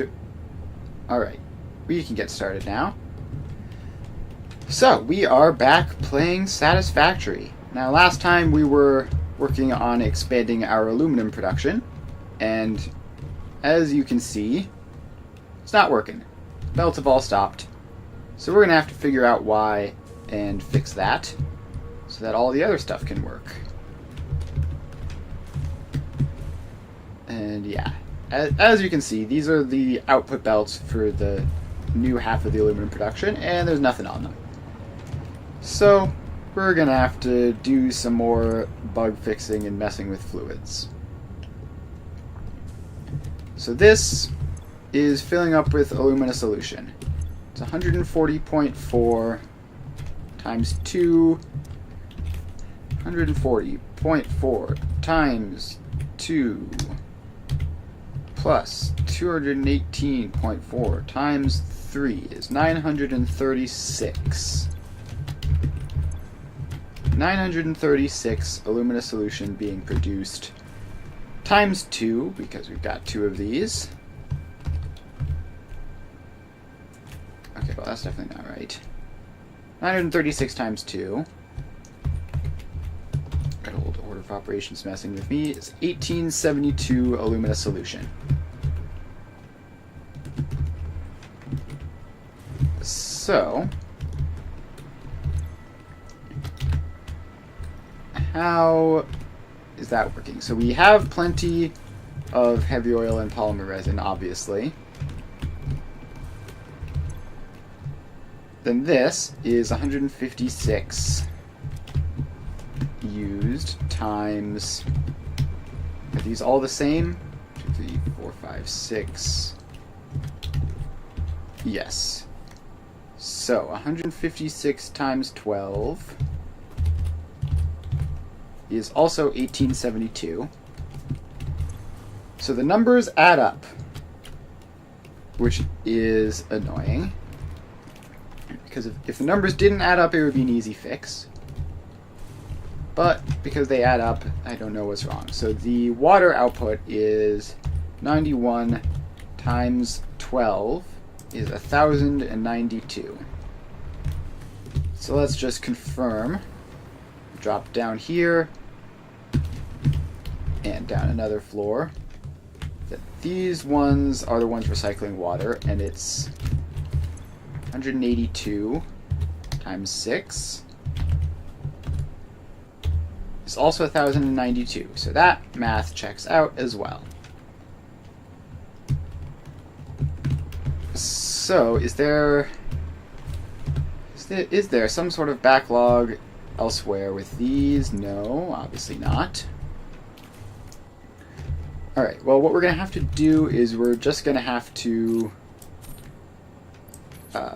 And, alright, we can get started now. So, we are back playing Satisfactory. Now, last time we were working on expanding our aluminum production, and as you can see, it's not working. Belts have all stopped. So we're going to have to figure out why and fix that, so that all the other stuff can work. And yeah, as you can see, these are the output belts for the new half of the aluminum production, and there's nothing on them. So we're going to have to do some more bug fixing and messing with fluids. So this is filling up with alumina solution. It's 140.4 times 2. 140.4 times 2 plus 218.4 times 3 is 936. 936 alumina solution being produced times 2, because we've got 2 of these. Okay, well that's definitely not right. 936 times 2. Got old order of operations messing with me. Is 1872 alumina solution. So, how is that working? So we have plenty of heavy oil and polymer resin, obviously. Then this is 156 used times, are these all the same? 2, 3, 4, 5, 6. Yes. So 156 times 12 is also 1872. So the numbers add up, which is annoying. Because if the numbers didn't add up, it would be an easy fix. But because they add up, I don't know what's wrong. So the water output is 91 times 12 is 1092. So let's just confirm. Drop down here and down another floor. That these ones are the ones recycling water, and it's 182 times 6 is also 1092. So that math checks out as well. So is there some sort of backlog elsewhere with these? No, obviously not. Alright, well what we're going to have to do is we're just going to have to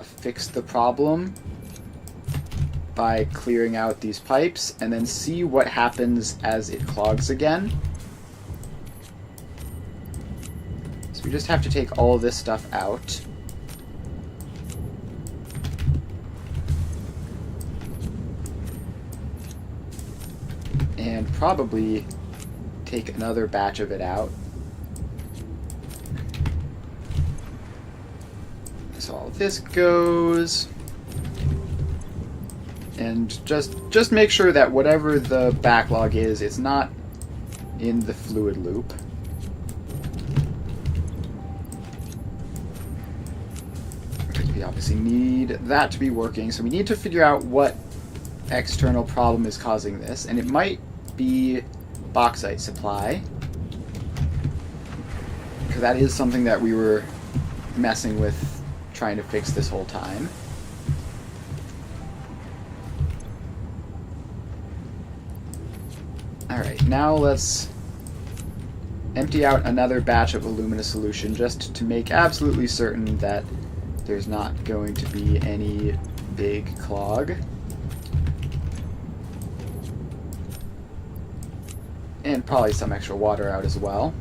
fix the problem by clearing out these pipes and then see what happens as it clogs again. So we just have to take all of this stuff out. And probably take another batch of it out. So all this goes, and just make sure that whatever the backlog is, it's not in the fluid loop. Because we obviously need that to be working, so we need to figure out what external problem is causing this, and it might be bauxite supply, because that is something that we were messing with trying to fix this whole time. Alright, now let's empty out another batch of alumina solution just to make absolutely certain that there's not going to be any big clog. And probably some extra water out as well.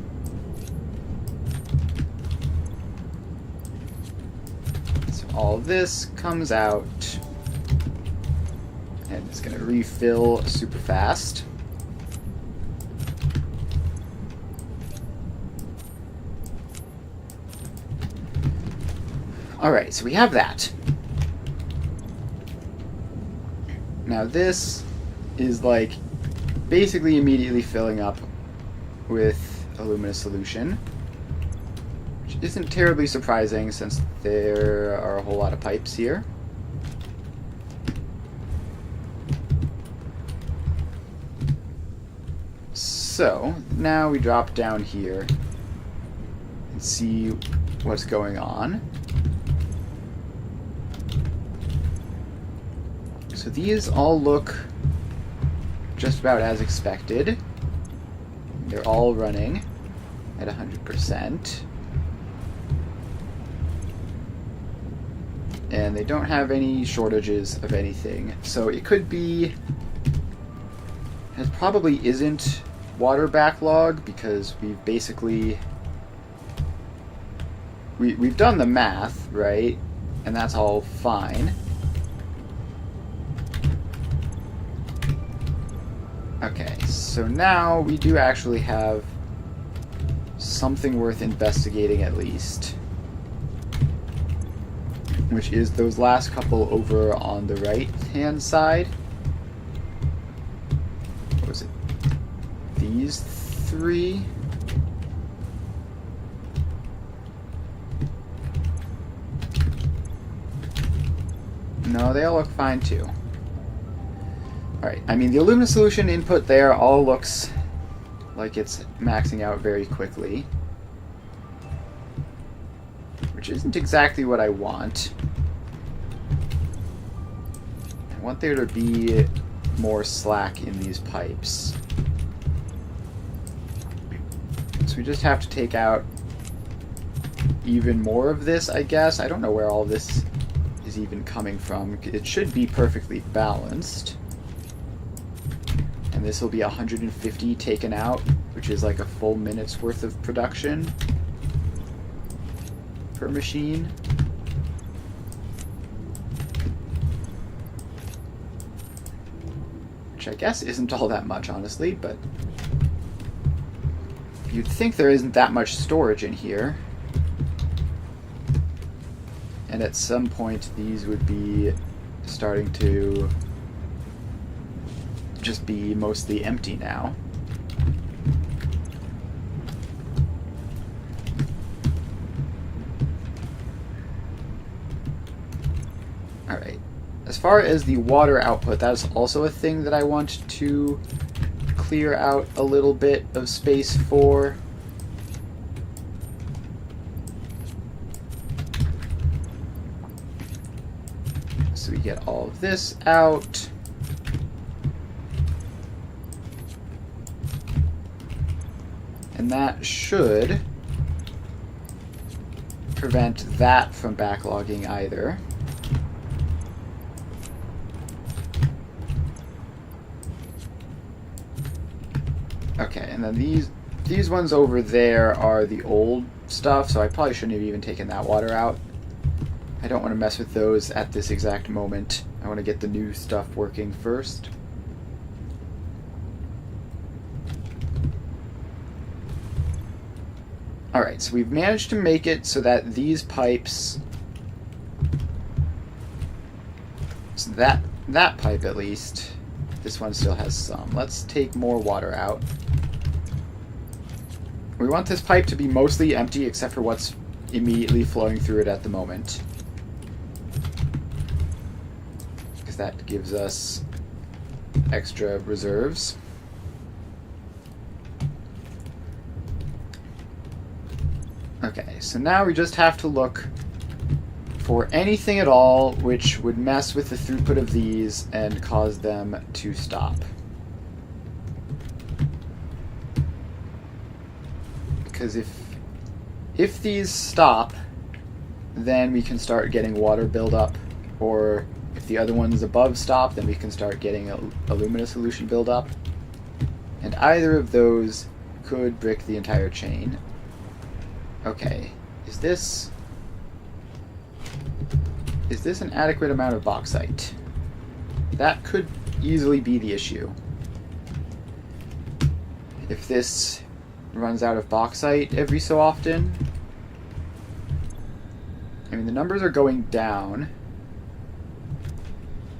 All this comes out, and it's going to refill super fast. Alright, so we have that. Now this is like basically immediately filling up with a luminous solution, which isn't terribly surprising since there are a whole lot of pipes here. So now we drop down here and see what's going on. So these all look just about as expected. They're all running at 100%. And they don't have any shortages of anything. So it could be... It probably isn't water backlog because we've basically... We've done the math, right? And that's all fine. Okay, so now we do actually have something worth investigating at least. Which is those last couple over on the right-hand side. What was it? These three? No, they all look fine too. Alright, I mean the luminous solution input there all looks like it's maxing out very quickly. Which isn't exactly what I want. I want there to be more slack in these pipes. So we just have to take out even more of this, I guess. I don't know where all this is even coming from. It should be perfectly balanced. And this will be 150 taken out, which is like a full minute's worth of production per machine. Which I guess isn't all that much, honestly, but you'd think there isn't that much storage in here. And at some point these would be starting to just be mostly empty now. Alright. As far as the water output, that's also a thing that I want to clear out a little bit of space for. So we get all of this out. And that should prevent that from backlogging either. Okay, and then these ones over there are the old stuff, so I probably shouldn't have even taken that water out. I don't want to mess with those at this exact moment. I want to get the new stuff working first. Alright, so we've managed to make it so that these pipes... So that pipe at least, this one still has some. Let's take more water out. We want this pipe to be mostly empty except for what's immediately flowing through it at the moment. Because that gives us extra reserves. Okay, so now we just have to look for anything at all which would mess with the throughput of these and cause them to stop. Because if these stop, then we can start getting water buildup, or if the other ones above stop, then we can start getting a luminous solution buildup. And either of those could brick the entire chain. Okay, is this an adequate amount of bauxite? That could easily be the issue. If this runs out of bauxite every so often, I mean, the numbers are going down,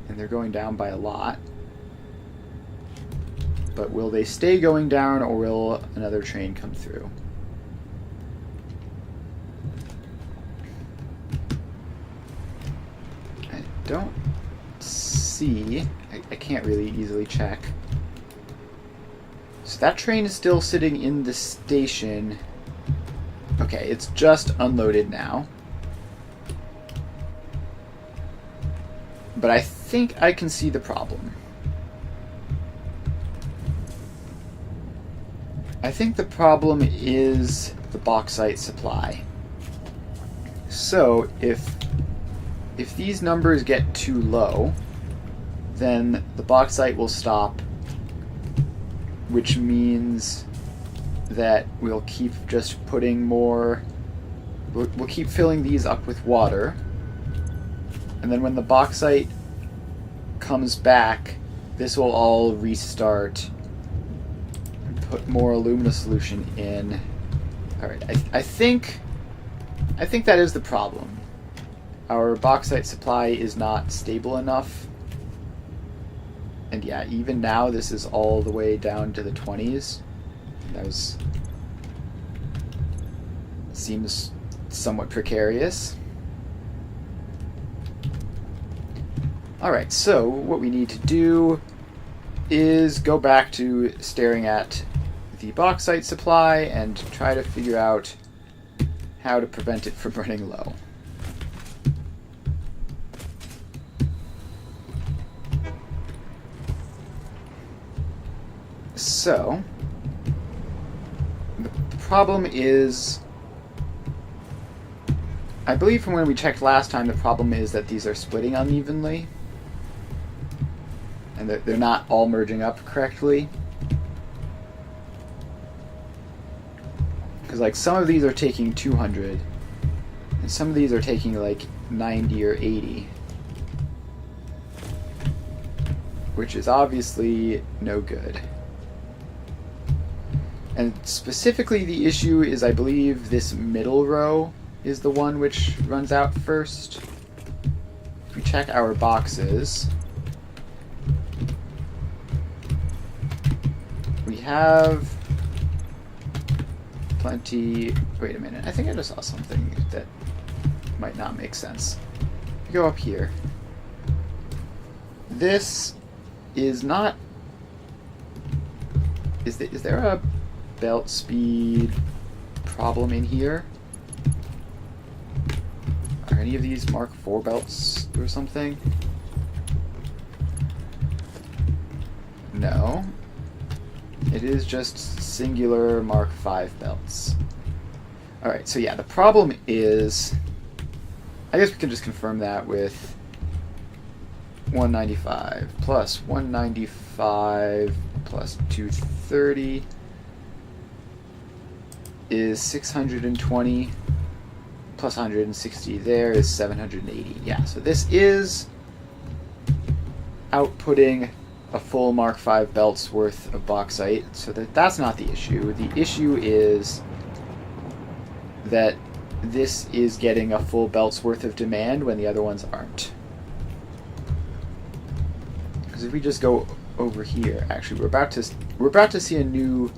and they're going down by a lot. But will they stay going down, or will another train come through? I don't see... I can't really easily check. So that train is still sitting in the station. Okay, it's just unloaded now. But I think I can see the problem. I think the problem is the bauxite supply. So if these numbers get too low, then the bauxite will stop, which means that we'll keep just putting more... We'll keep filling these up with water, and then when the bauxite comes back, this will all restart and put more alumina solution in. Alright, I think that is the problem. Our bauxite supply is not stable enough. And yeah, even now this is all the way down to the 20s. That seems somewhat precarious. Alright, so what we need to do is go back to staring at the bauxite supply and try to figure out how to prevent it from running low. So, the problem is, I believe from when we checked last time, the problem is that these are splitting unevenly. And they're not all merging up correctly. Because like some of these are taking 200, and some of these are taking like 90 or 80. Which is obviously no good. And specifically the issue is, I believe, this middle row is the one which runs out first. If we check our boxes, we have plenty... Wait a minute, I think I just saw something that might not make sense. We go up here. This is not... Is there a belt speed problem in here? Are any of these Mark IV belts or something? No. It is just singular Mark V belts. Alright, so yeah, the problem is... I guess we can just confirm that with 195 plus 195 plus 230 is 620, plus 160 there is 780. Yeah, so this is outputting a full Mark V belt's worth of bauxite, so that's not the issue. The issue is that this is getting a full belt's worth of demand when the other ones aren't. Because if we just go over here, actually we're about to see a new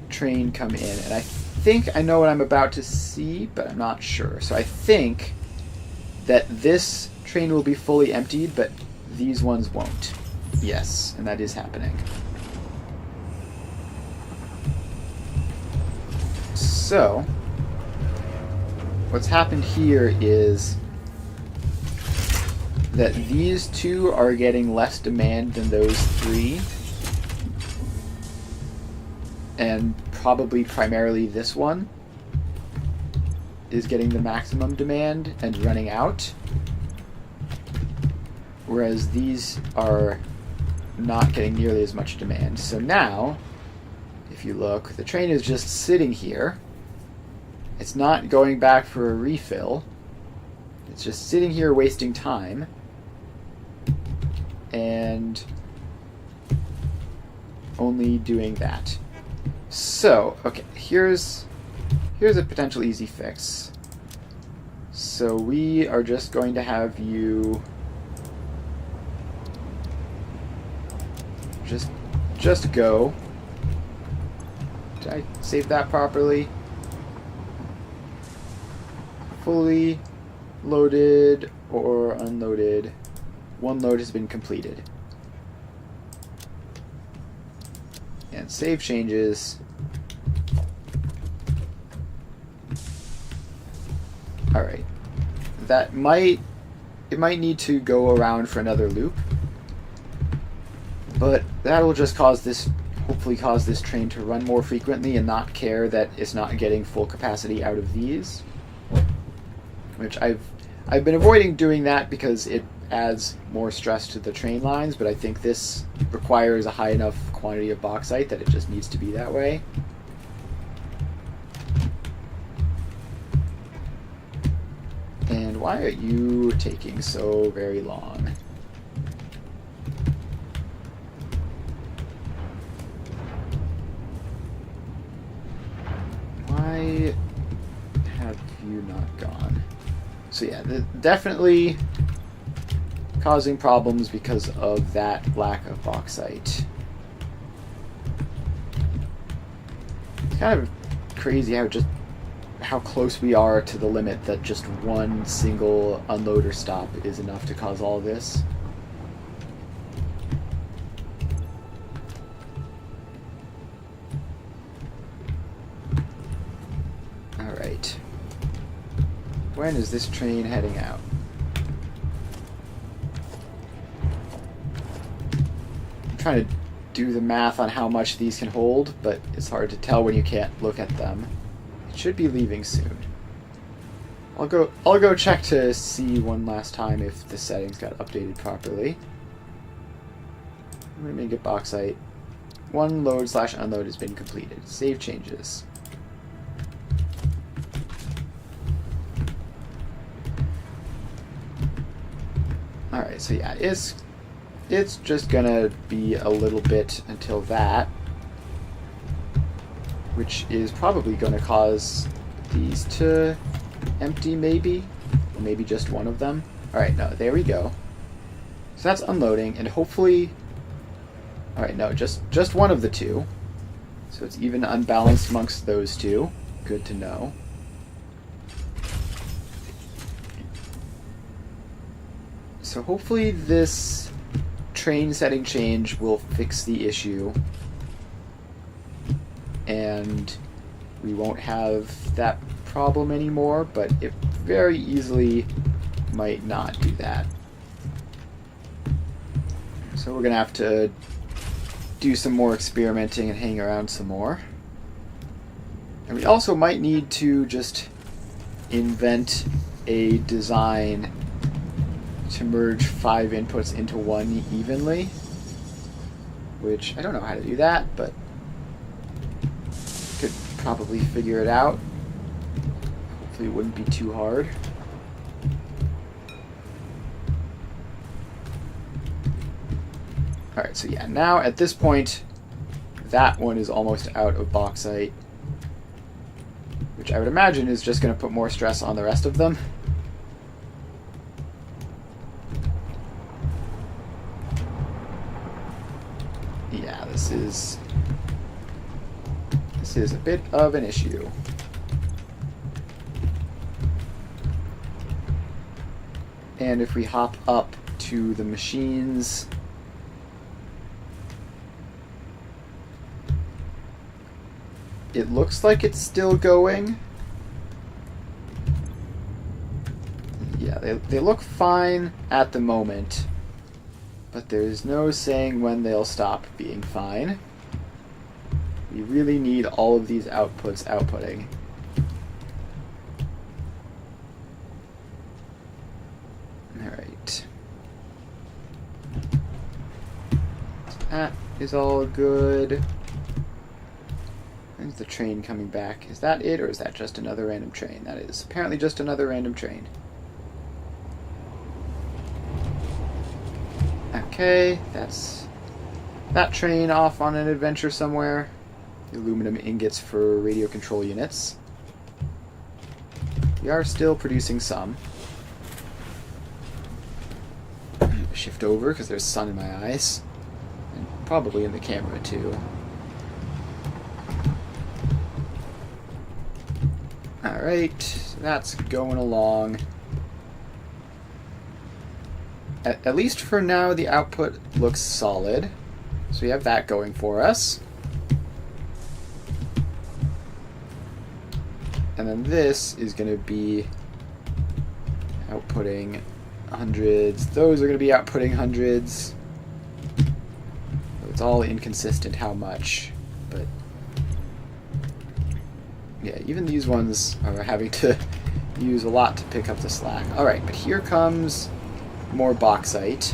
train come in, and I think I know what I'm about to see, but I'm not sure. So I think that this train will be fully emptied, but these ones won't. Yes, and that is happening. So what's happened here is that these two are getting less demand than those three. And probably primarily this one is getting the maximum demand and running out. Whereas these are not getting nearly as much demand. So now, if you look, the train is just sitting here. It's not going back for a refill. It's just sitting here wasting time. And only doing that. So, okay, here's a potential easy fix. So we are just going to have you just go. Did I save that properly? Fully loaded or unloaded. One load has been completed. And save changes. Alright. It might need to go around for another loop. But that will just hopefully cause this train to run more frequently and not care that it's not getting full capacity out of these. Which I've been avoiding doing that because it adds more stress to the train lines, but I think this requires a high enough quantity of bauxite that it just needs to be that way. And why are you taking so very long? Why have you not gone? So yeah, definitely causing problems because of that lack of bauxite. It's kind of crazy how close we are to the limit that just one single unloader stop is enough to cause all this. Alright. When is this train heading out? I'm trying to do the math on how much these can hold, but it's hard to tell when you can't look at them. It should be leaving soon. I'll go check to see one last time if the settings got updated properly. I'm gonna get bauxite. One load/unload has been completed. Save changes. Alright, so yeah, it's just gonna be a little bit until that, which is probably gonna cause these to empty maybe, or maybe just one of them. Alright, no, there we go. So that's unloading, and hopefully, alright, no, just one of the two. So it's even unbalanced amongst those two. Good to know. So hopefully this train setting change will fix the issue and we won't have that problem anymore, but it very easily might not do that. So we're gonna have to do some more experimenting and hang around some more. And we also might need to just invent a design to merge 5 inputs into one evenly, which I don't know how to do that, but could probably figure it out. Hopefully it wouldn't be too hard. Alright, so yeah, now at this point that one is almost out of bauxite, which I would imagine is just going to put more stress on the rest of them. Yeah, this is a bit of an issue. And if we hop up to the machines, it looks like it's still going. Yeah, they look fine at the moment, but there's no saying when they'll stop being fine. We really need all of these outputs outputting. Alright. That is all good. When's the train coming back? Is that it, or is that just another random train? That is apparently just another random train. Okay, that's that train off on an adventure somewhere. Aluminum ingots for radio control units. We are still producing some. Shift over because there's sun in my eyes. And probably in the camera too. Alright, so that's going along. At least for now, the output looks solid. So we have that going for us. And then this is going to be outputting hundreds. Those are going to be outputting hundreds. It's all inconsistent how much, but yeah, even these ones are having to use a lot to pick up the slack. Alright, but here comes more bauxite.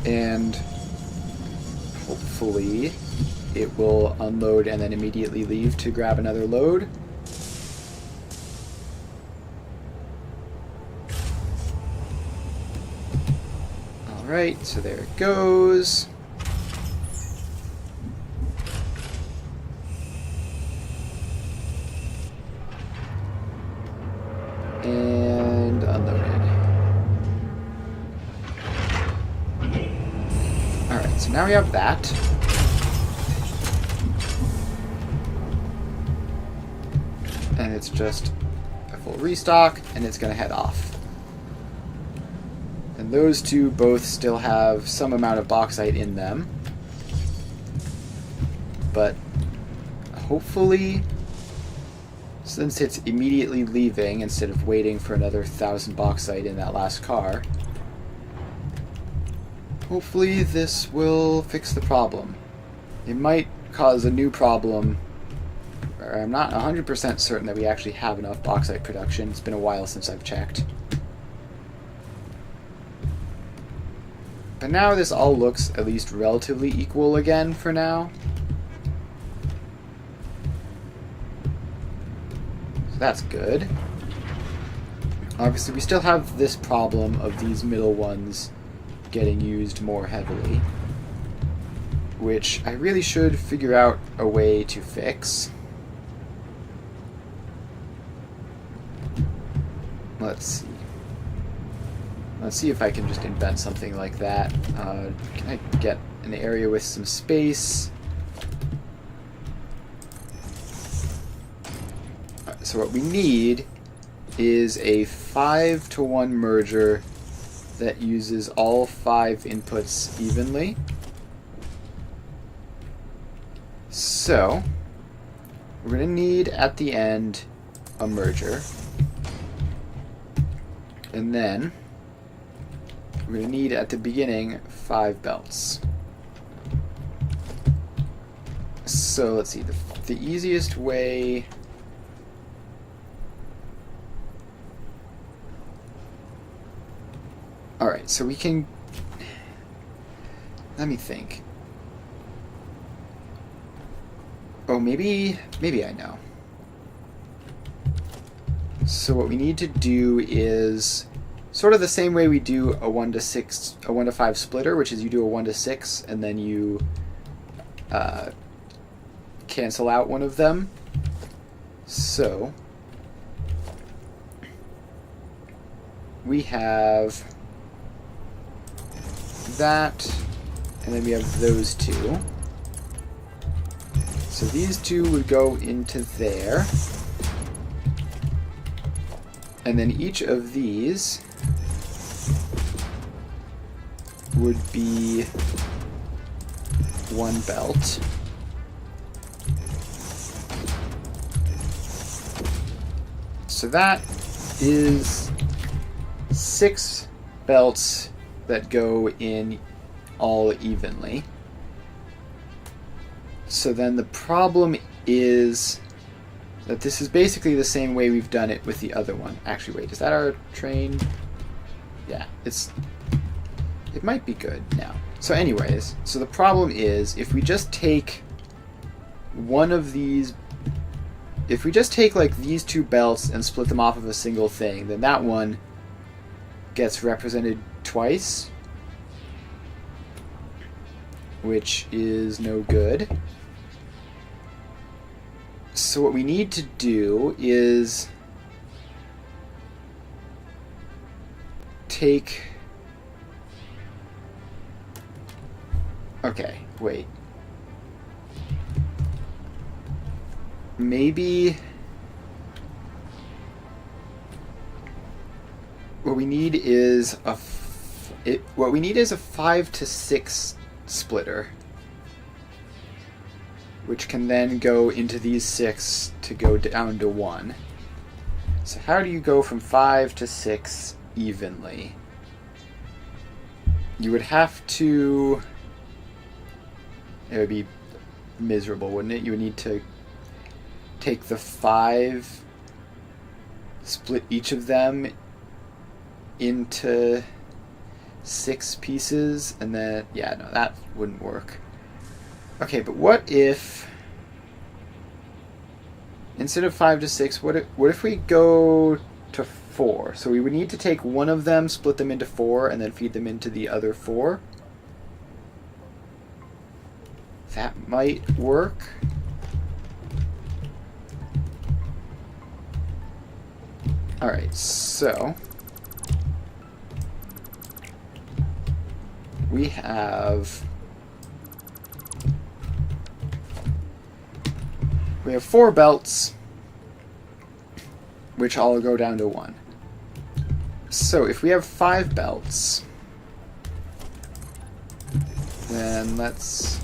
And hopefully it will unload and then immediately leave to grab another load. Alright, so there it goes. And unloaded. Alright, so now we have that. And it's just a full restock, and it's going to head off. And those two both still have some amount of bauxite in them. But hopefully, since it's immediately leaving instead of waiting for another 1,000 bauxite in that last car, hopefully this will fix the problem. It might cause a new problem. I'm not 100% certain that we actually have enough bauxite production. It's been a while since I've checked. But now this all looks at least relatively equal again for now. So that's good. Obviously we still have this problem of these middle ones getting used more heavily, which I really should figure out a way to fix. Let's see. Let's see if I can just invent something like that. Can I get an area with some space? So what we need is a 5-to-1 merger that uses all 5 inputs evenly. So we're going to need at the end a merger. And then we're going to need at the beginning 5 belts. So let's see, the easiest way... Alright, so we can... Let me think. Oh, maybe I know. So what we need to do is sort of the same way we do a 1 to 5 splitter, which is you do a 1 to 6 and then you cancel out one of them. So we have that, and then we have those two. So these two would go into there. And then each of these would be 1 belt. So that is 6 belts that go in all evenly. So then the problem is that this is basically the same way we've done it with the other one. Actually, wait, is that our train? Yeah, it might be good now. So anyways, so the problem is if we just take one of these, if we just take like these 2 belts and split them off of a single thing, then that one gets represented twice, which is no good. So what we need to do is take... Okay, wait. Maybe... What we need is a 5 to 6 splitter, which can then go into these 6 to go down to 1. So how do you go from 5 to 6 evenly? You would have to... It would be miserable, wouldn't it? You would need to take the 5, split each of them into 6 pieces, and then... Yeah, no, that wouldn't work. Okay, but what if... Instead of 5 to 6, what if we go to 4? So we would need to take one of them, split them into 4, and then feed them into the other 4. That might work. Alright, so... We have 4 belts, which all go down to 1. So if we have 5 belts, then let's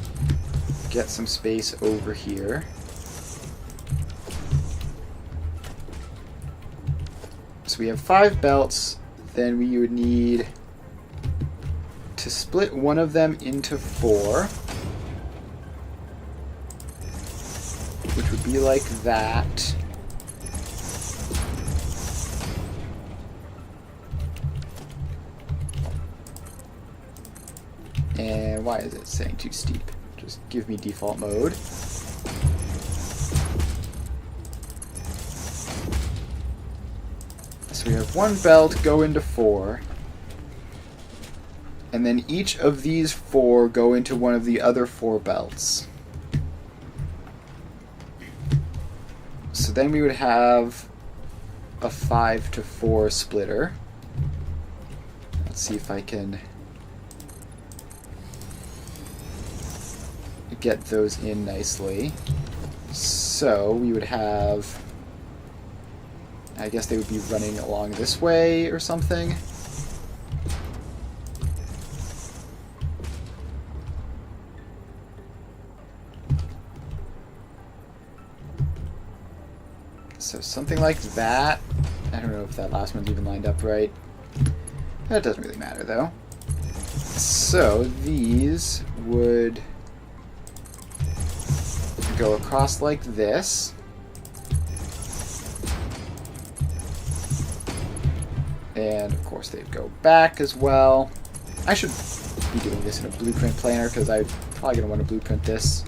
get some space over here. So we have 5 belts, then we would need to split one of them into 4, which would be like that. And why is it saying too steep? Just give me default mode. So we have 1 belt go into 4. And then each of these 4 go into one of the other 4 belts. So then we would have a 5 to 4 splitter. Let's see if I can get those in nicely. So we would have... I guess they would be running along this way or something. So something like that. I don't know if that last one's even lined up right. That doesn't really matter though. So these would go across like this. And of course they'd go back as well. I should be doing this in a blueprint planner because I'm probably going to want to blueprint this.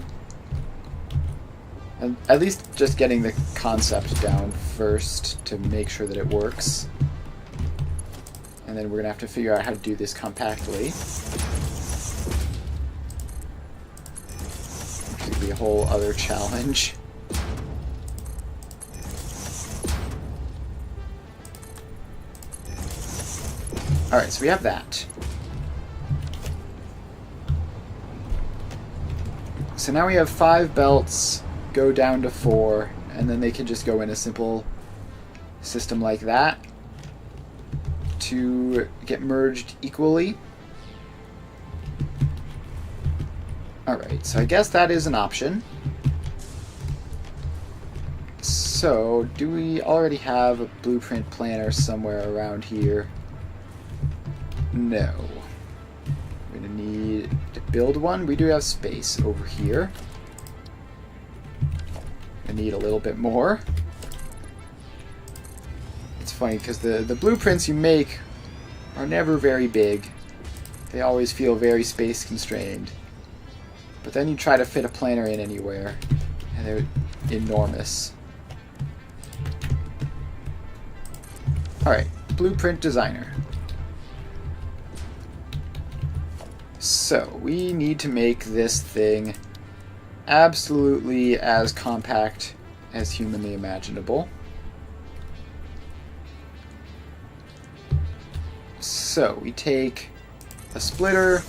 And at least just getting the concept down first to make sure that it works. And then we're going to have to figure out how to do this compactly. Which could be a whole other challenge. Alright, so we have that. So now we have 5 belts go down to 4, and then they can just go in a simple system like that to get merged equally. Alright, so I guess that is an option. So, do we already have a blueprint planner somewhere around here? No. We're going to need to build one. We do have space over here. I need a little bit more. It's funny because the blueprints you make are never very big. They always feel very space constrained. But then you try to fit a planner in anywhere, and they're enormous. Alright, blueprint designer. So, we need to make this thing absolutely as compact as humanly imaginable. So we take a splitter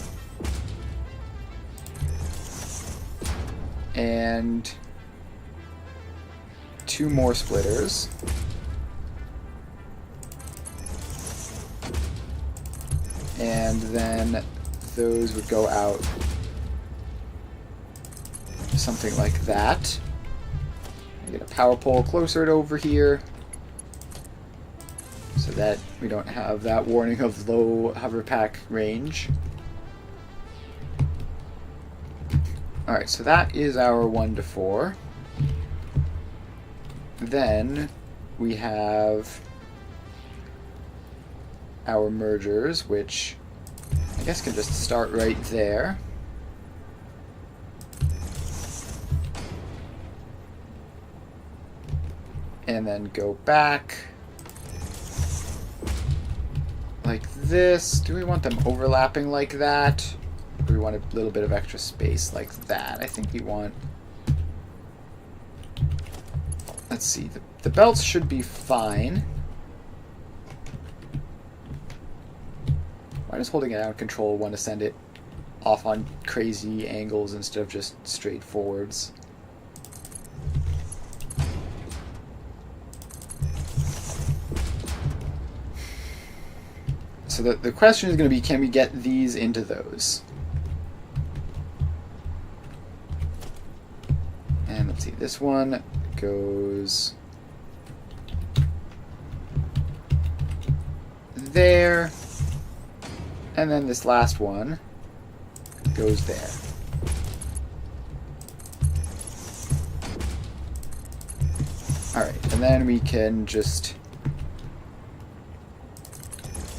and 2 more splitters. And then those would go out something like that. I get a power pole closer to over here so that we don't have that warning of low hover pack range. Alright, so that is our 1 to 4. Then we have our mergers, which I guess can just start right there. And then go back like this. Do we want them overlapping like that? Or do we want a little bit of extra space like that? I think we want... Let's see. The belts should be fine. Why does holding it out control want to send it off on crazy angles instead of just straight forwards? So the question is going to be, can we get these into those? And let's see, this one goes there, and then this last one goes there. Alright, and then we can just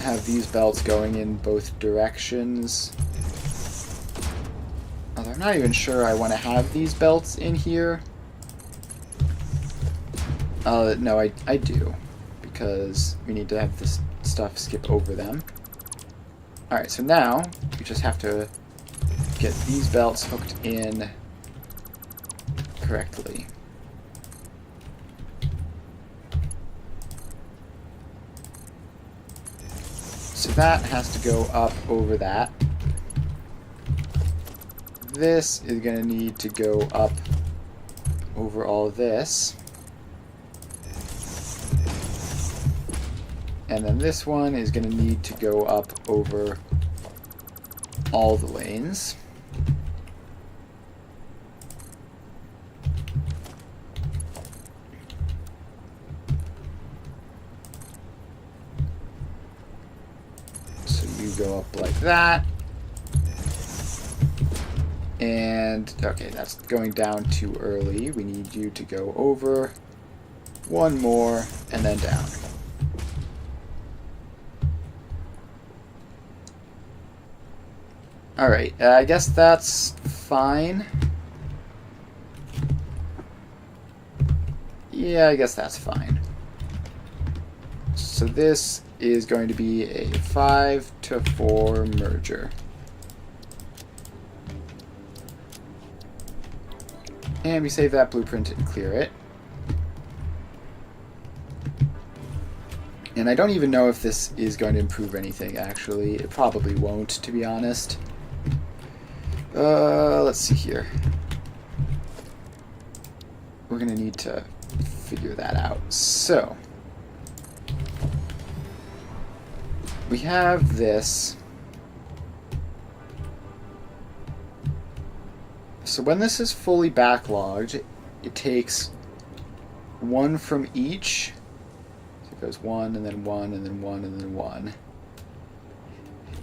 have these belts going in both directions. Although I'm not even sure I want to have these belts in here. No, I do, because we need to have this stuff skip over them. Alright, so now we just have to get these belts hooked in correctly. So that has to go up over that. This is going to need to go up over all of this. And then this one is going to need to go up over all the lanes. So you go up like that. And, okay, that's going down too early. We need you to go over one more and then down. Alright, I guess that's fine. Yeah, I guess that's fine. So this is going to be a 5 to 4 merger. And we save that blueprint and clear it. And I don't even know if this is going to improve anything, actually. It probably won't, to be honest. Let's see here. We're going to need to figure that out. So, we have this. So when this is fully backlogged, it takes 1 from each. So it goes 1, and then 1, and then 1, and then 1.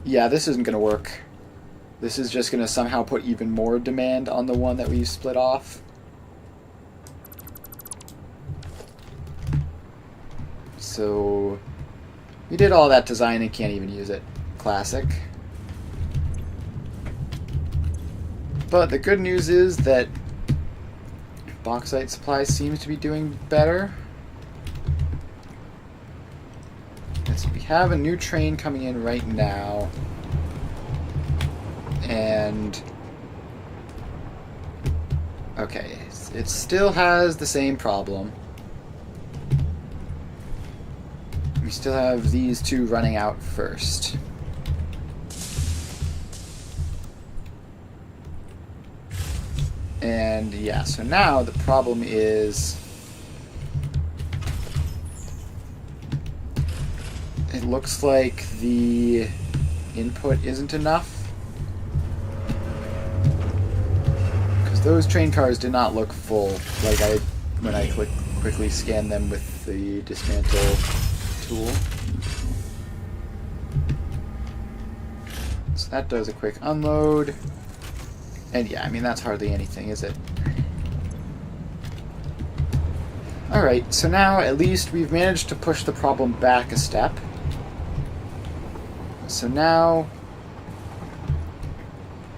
Yeah, this isn't going to work. This is just going to somehow put even more demand on the one that we split off. So we did all that design and can't even use it. Classic. But the good news is that bauxite supply seems to be doing better. So we have a new train coming in right now. And okay, it still has the same problem. We still have these two running out first. And yeah, so now the problem is it looks like the input isn't enough. Because those train cars did not look full when I quickly scanned them with the dismantle tool. So that does a quick unload. And yeah, I mean, that's hardly anything, is it? Alright, so now at least we've managed to push the problem back a step. So now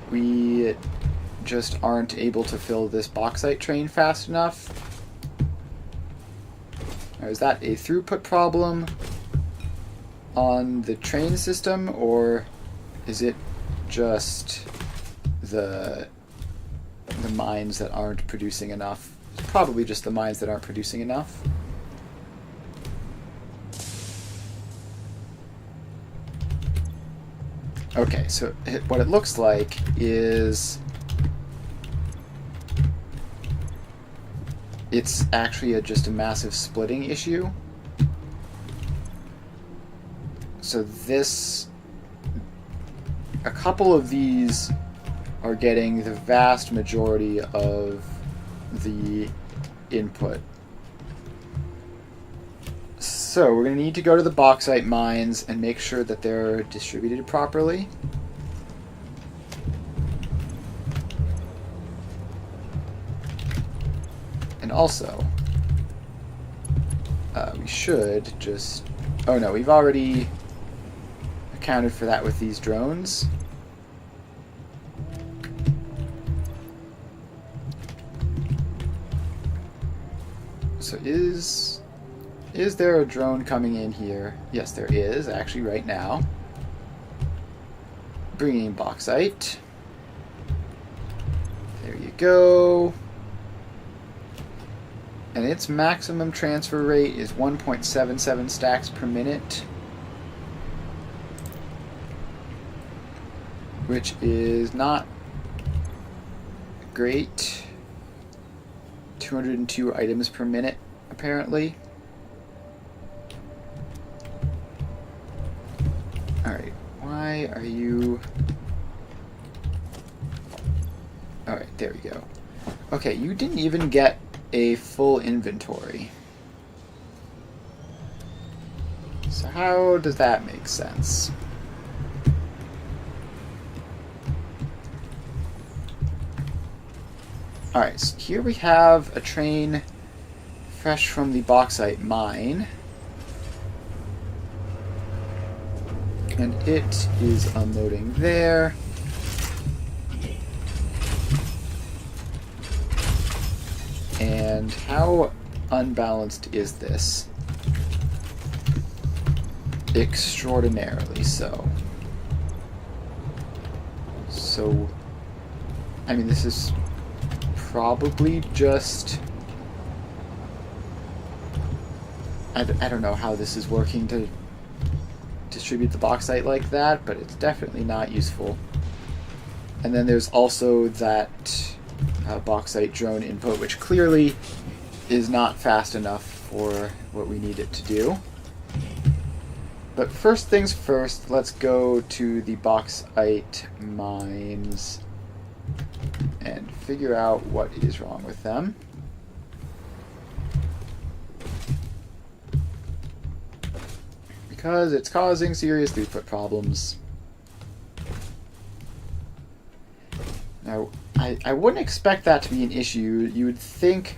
we just aren't able to fill this bauxite train fast enough. Now, is that a throughput problem on the train system, or is it just the mines that aren't producing enough? It's probably just the mines that aren't producing enough. Okay, so what it looks like is it's actually just a massive splitting issue. So a couple of these are getting the vast majority of the input. So we're going to need to go to the bauxite mines and make sure that they're distributed properly. And also, we should just... Oh no, we've already accounted for that with these drones. So is there a drone coming in here? Yes, there is, actually, right now. Bringing bauxite. There you go. And its maximum transfer rate is 1.77 stacks per minute, which is not great. 202 items per minute, apparently. Alright, why are you... Alright, there we go. Okay, you didn't even get a full inventory. So how does that make sense? Alright, so here we have a train fresh from the bauxite mine. And it is unloading there. And how unbalanced is this? Extraordinarily so. So, I mean, this is probably just... I don't know how this is working to distribute the bauxite like that, but it's definitely not useful. And then there's also that bauxite drone input, which clearly is not fast enough for what we need it to do. But first things first, let's go to the bauxite mines and figure out what is wrong with them. Because it's causing serious throughput problems. Now, I wouldn't expect that to be an issue. You would think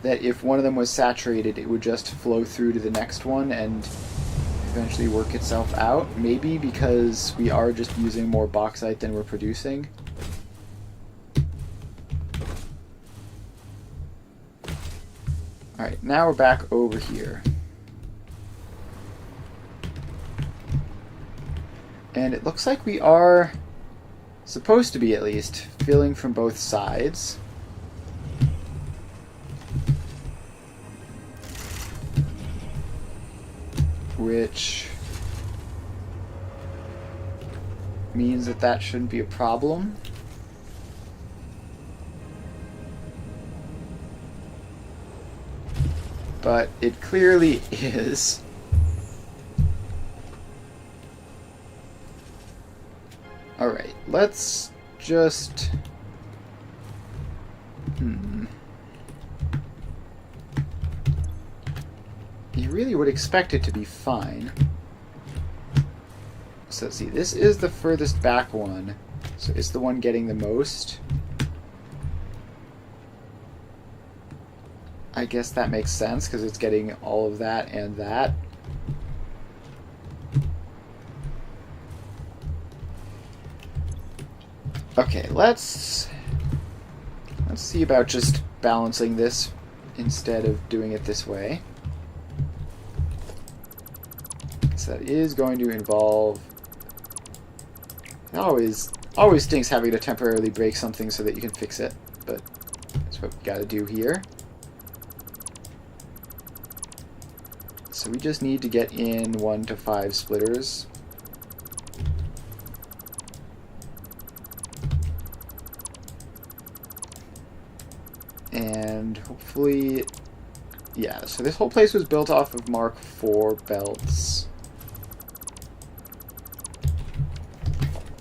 that if one of them was saturated, it would just flow through to the next one and eventually work itself out. Maybe because we are just using more bauxite than we're producing. Alright, now we're back over here. And it looks like we are, supposed to be at least, filling from both sides. which means that that shouldn't be a problem. But it clearly is. Alright, let's just... You really would expect it to be fine. So let's see, this is the furthest back one. So it's the one getting the most. I guess that makes sense because it's getting all of that and that. Okay, let's see about just balancing this instead of doing it this way. So that is going to involve... It always stinks having to temporarily break something so that you can fix it, but that's what we gotta do here. So we just need to get in 1 to 5 splitters. And hopefully, yeah, so this whole place was built off of Mark IV belts.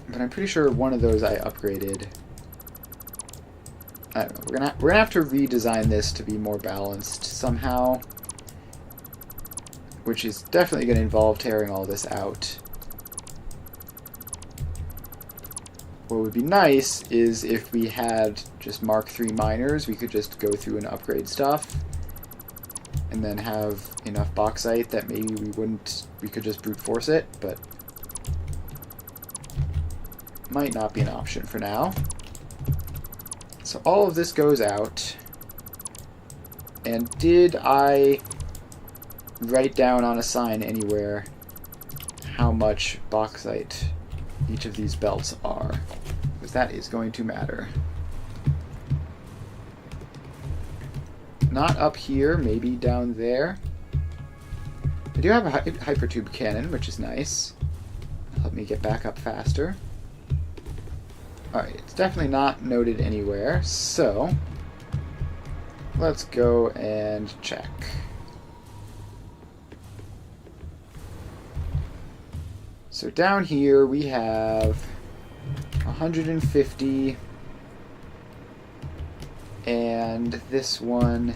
But I'm pretty sure one of those I upgraded. I don't know, we're gonna have to redesign this to be more balanced somehow. Which is definitely going to involve tearing all this out. What would be nice is if we had just Mark III miners, we could just go through and upgrade stuff. And then have enough bauxite that maybe we could just brute force it, but might not be an option for now. So all of this goes out. And did I write down on a sign anywhere how much bauxite each of these belts are? Because that is going to matter. Not up here, maybe down there. I do have a hypertube cannon, which is nice. Help me get back up faster. Alright, it's definitely not noted anywhere, so let's go and check. So down here we have 150, and this one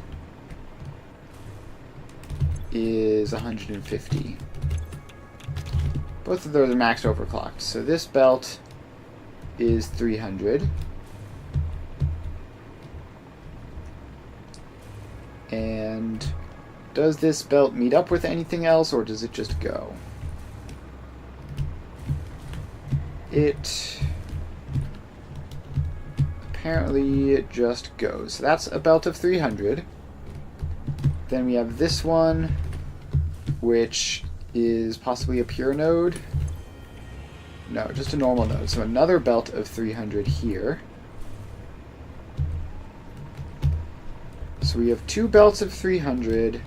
is 150. Both of those are maxed overclocked. So this belt is 300. And does this belt meet up with anything else, or does it just go? It apparently just goes. So that's a belt of 300. Then we have this one, which is possibly a pure node. No, just a normal node. So another belt of 300 here. So we have 2 belts of 300.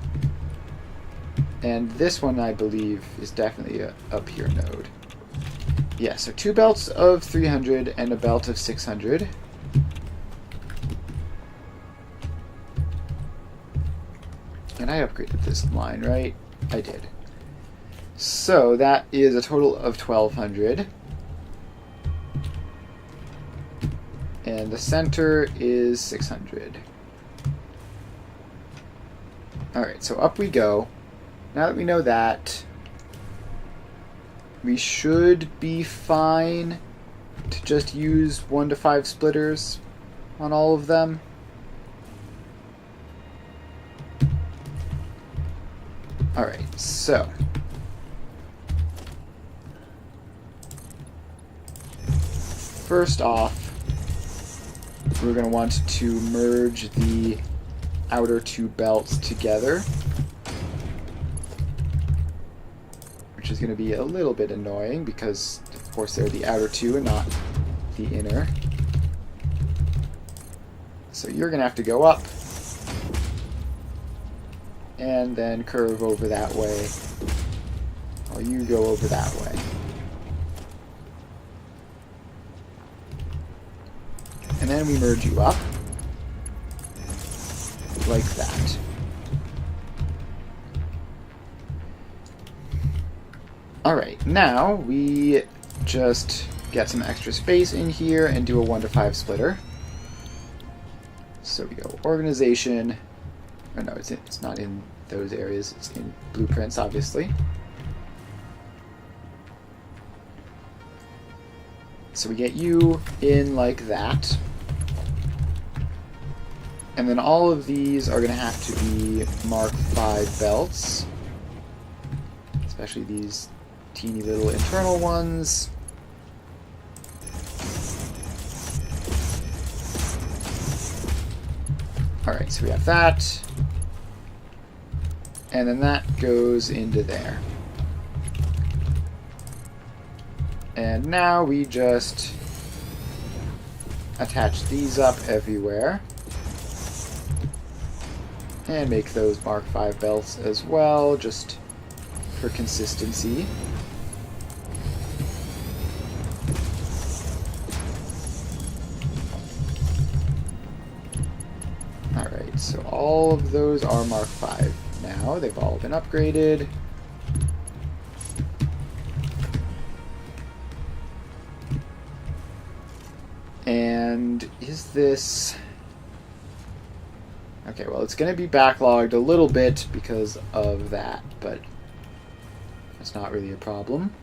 And this one, I believe, is definitely a pure node. Yeah, so 2 belts of 300 and a belt of 600. And I upgraded this line, right? I did. So that is a total of 1200. And the center is 600. Alright, so up we go. Now that we know that, we should be fine to just use 1 to 5 splitters on all of them. Alright, so first off, we're going to want to merge the outer 2 belts together, which is going to be a little bit annoying because, of course, they're the outer 2 and not the inner. So you're going to have to go up and then curve over that way. you go over that way. And then we merge you up. Like that. Alright, now we just get some extra space in here and do a 1 to 5 splitter. So we go organization. Oh no, it's not in those areas. It's in blueprints, obviously. So we get you in like that. And then all of these are going to have to be Mark 5 belts. Especially these teeny little internal ones. Alright, so we have that. And then that goes into there. And now we just attach these up everywhere. And make those Mark 5 belts as well, just for consistency. Alright, so all of those are Mark 5 now. They've all been upgraded. And is this... Okay, well, it's going to be backlogged a little bit because of that, but that's not really a problem.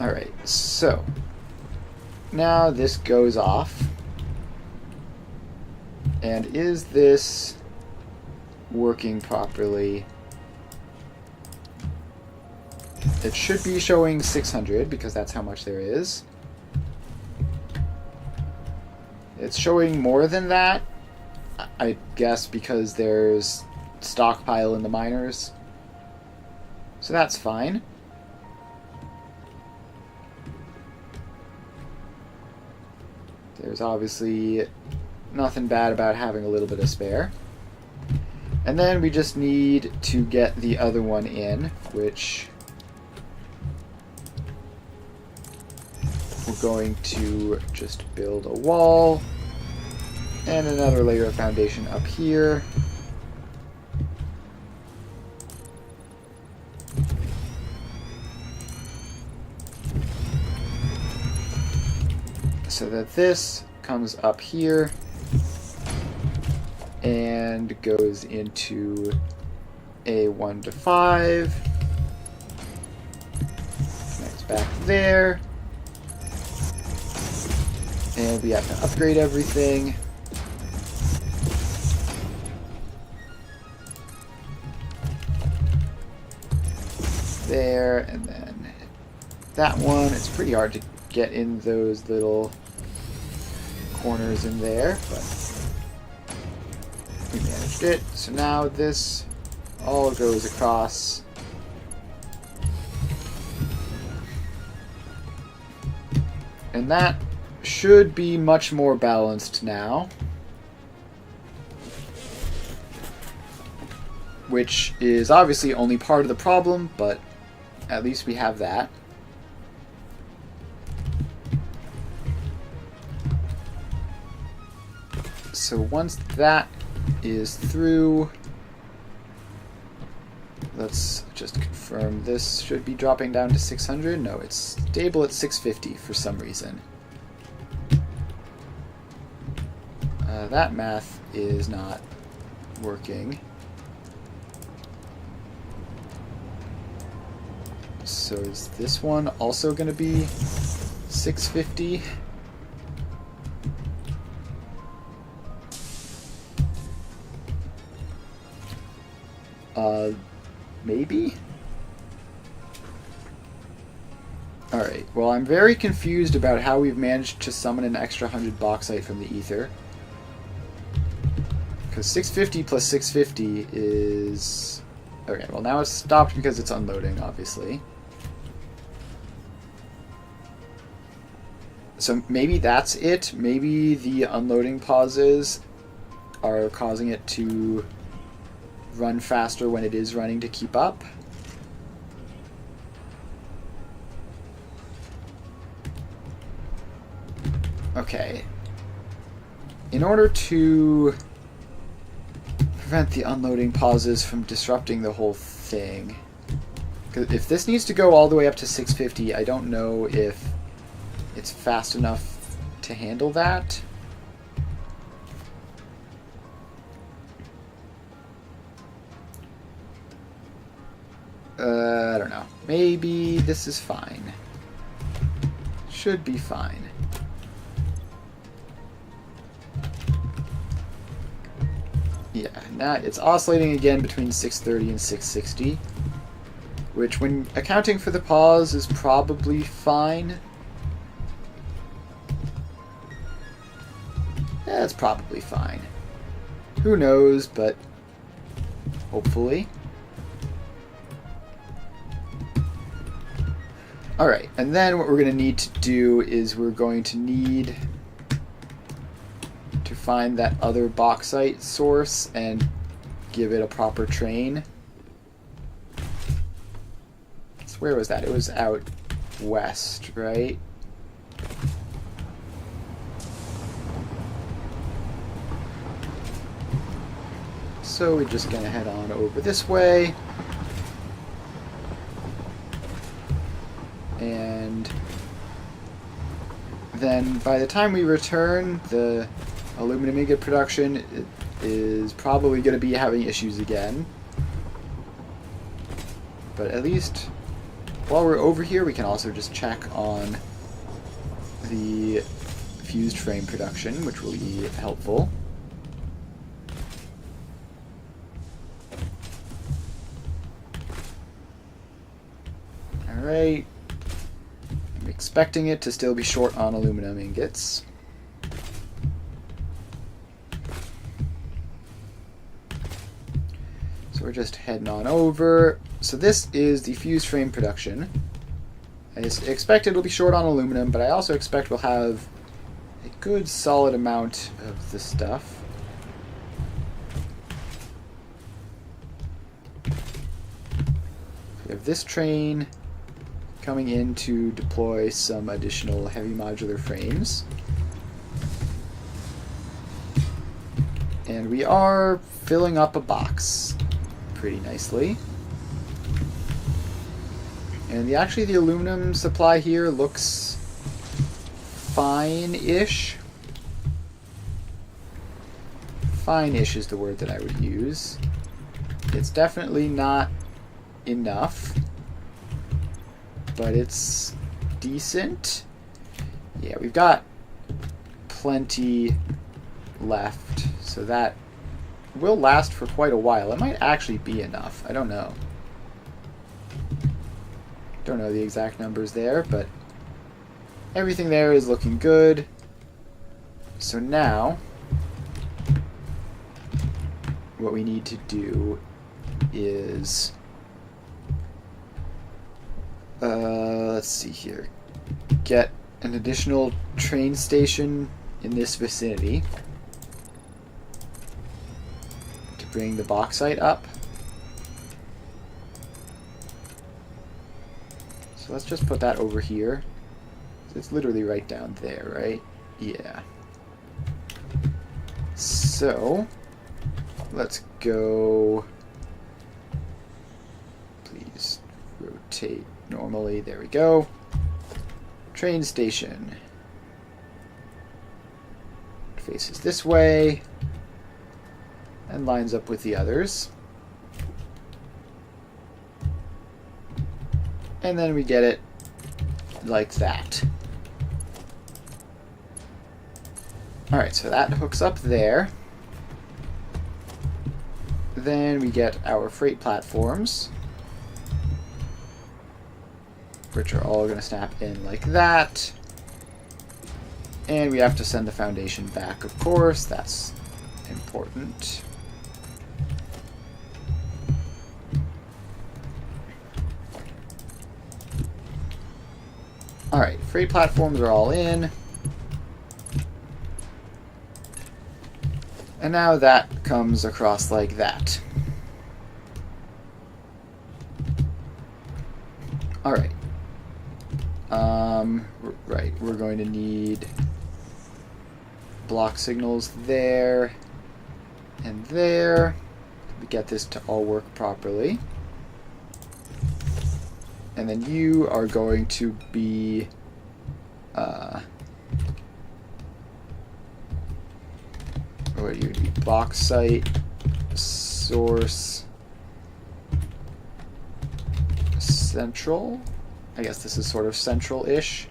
Alright, so now this goes off. And is this working properly? It should be showing 600 because that's how much there is. It's showing more than that, I guess, because there's stockpile in the miners. So that's fine. There's obviously nothing bad about having a little bit of spare. And then we just need to get the other one in, which we're going to just build a wall and another layer of foundation up here. So that this comes up here and goes into a 1 to 5. Connects back there. And we have to upgrade everything. There, and then that one. It's pretty hard to get in those little corners in there, but we managed it. So now this all goes across. And that should be much more balanced now. Which is obviously only part of the problem, but at least we have that. So once that is through, let's just confirm this should be dropping down to 600. No, it's stable at 650 for some reason. That math is not working. So is this one also going to be 650? Maybe? Alright, well, I'm very confused about how we've managed to summon an extra 100 bauxite from the ether. Because 650 plus 650 is... Okay, well now it's stopped because it's unloading, obviously. So maybe that's it. Maybe the unloading pauses are causing it to run faster when it is running to keep up. Okay. In order to prevent the unloading pauses from disrupting the whole thing, because if this needs to go all the way up to 650, I don't know if it's fast enough to handle that. I don't know. Maybe this is fine. Should be fine. Yeah, now it's oscillating again between 630 and 660, which when accounting for the pause is probably fine. Yeah, it's probably fine. Who knows, but hopefully. Alright, and then what we're going to need to do is we're going to need to find that other bauxite source and give it a proper train. So where was that? It was out west, right? So we're just going to head on over this way. And then by the time we return, the aluminum ingot production is probably going to be having issues again. But at least while we're over here, we can also just check on the fused frame production, which will be helpful. Alright. I'm expecting it to still be short on aluminum ingots. So we're just heading on over. So this is the fused frame production. I expect it'll be short on aluminum, but I also expect we'll have a good solid amount of the stuff. We have this train coming in to deploy some additional heavy modular frames. And we are filling up a box pretty nicely. And actually the aluminum supply here looks fine-ish. Fine-ish is the word that I would use. It's definitely not enough, but it's decent. Yeah, we've got plenty left, so that will last for quite a while. It might actually be enough. I don't know. Don't know the exact numbers there, but everything there is looking good. So now what we need to do is let's see here. Get an additional train station in this vicinity to bring the bauxite up. So let's just put that over here. So it's literally right down there, right? Yeah. So let's go. Please rotate normally. There we go. Train station. Faces this way and lines up with the others. And then we get it like that. Alright, so that hooks up there. Then we get our freight platforms, which are all going to snap in like that. And we have to send the foundation back, of course. That's important. Alright, freight platforms are all in. And now that comes across like that. Alright. Right, we're going to need block signals there and there to get this to all work properly. And then you are going to be what are you going to be? Bauxite, source, central? I guess this is sort of central-ish.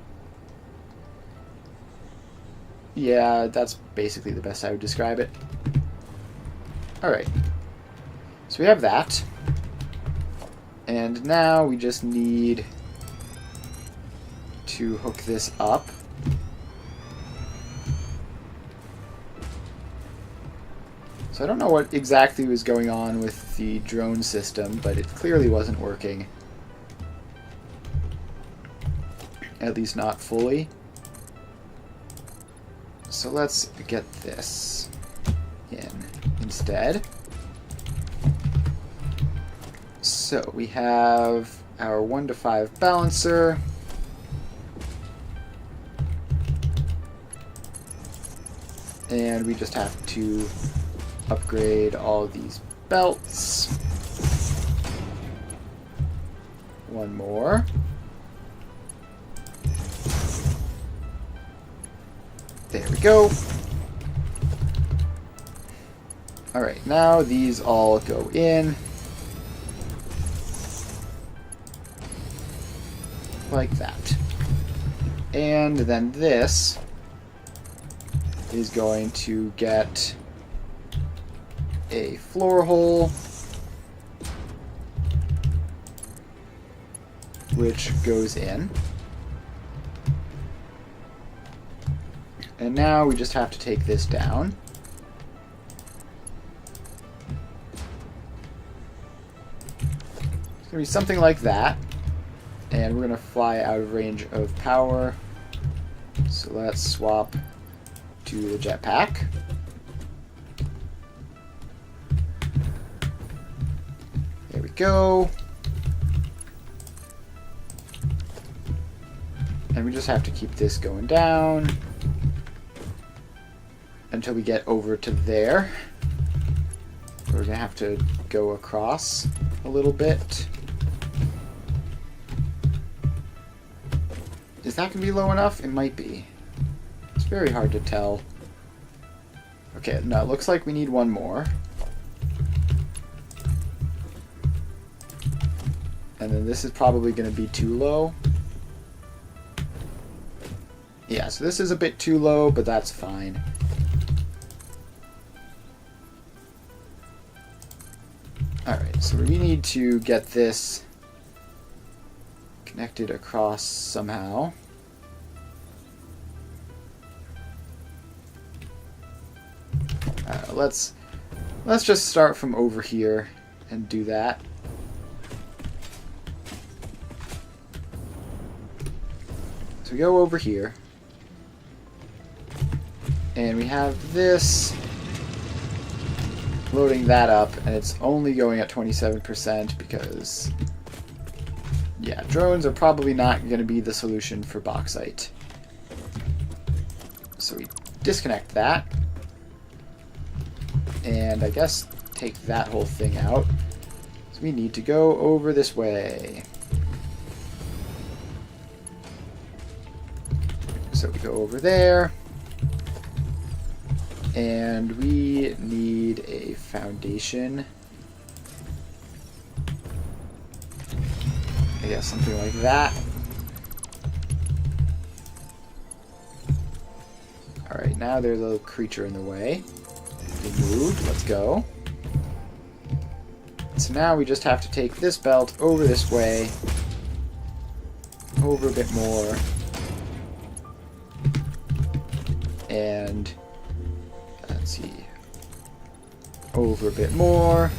Yeah, that's basically the best I would describe it. Alright. So we have that. And now we just need to hook this up. So I don't know what exactly was going on with the drone system, but it clearly wasn't working. At least not fully. So let's get this in instead. So we have our 1 to 5 balancer. And we just have to upgrade all of these belts. One more. There we go. Alright, now these all go in. Like that. And then this is going to get a floor hole, which goes in. And now we just have to take this down. It's going to be something like that. And we're going to fly out of range of power. So let's swap to the jetpack. There we go. And we just have to keep this going down until we get over to there. We're going to have to go across a little bit. Is that going to be low enough? It might be. It's very hard to tell. Okay, no, it looks like we need one more. And then this is probably going to be too low. Yeah, so this is a bit too low, but that's fine. Alright, so we need to get this connected across somehow. Let's just start from over here and do that. So we go over here, and we have this loading that up, and it's only going at 27% because, yeah, drones are probably not going to be the solution for bauxite. So we disconnect that, and I guess take that whole thing out. So we need to go over this way. So we go over there, and we need a foundation. I guess something like that. Alright, now there's a little creature in the way. Remove, let's go. So now we just have to take this belt over this way, over a bit more, and let's see, over a bit more,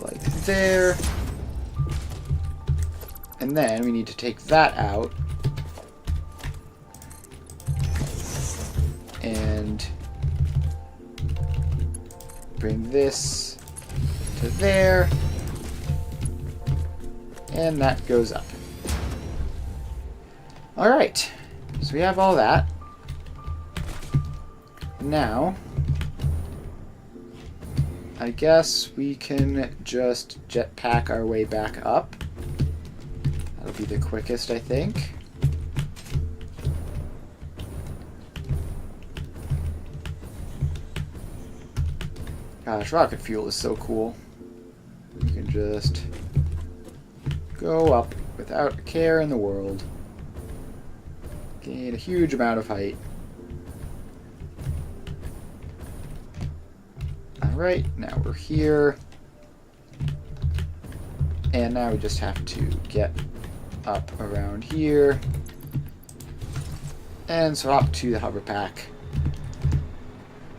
like there, and then we need to take that out and bring this to there, and that goes up. Alright, so we have all that. Now, I guess we can just jetpack our way back up. That'll be the quickest, I think. Gosh, rocket fuel is so cool. You can just go up without a care in the world. Gain a huge amount of height. Alright, now we're here. And now we just have to get up around here. And swap to the hover pack.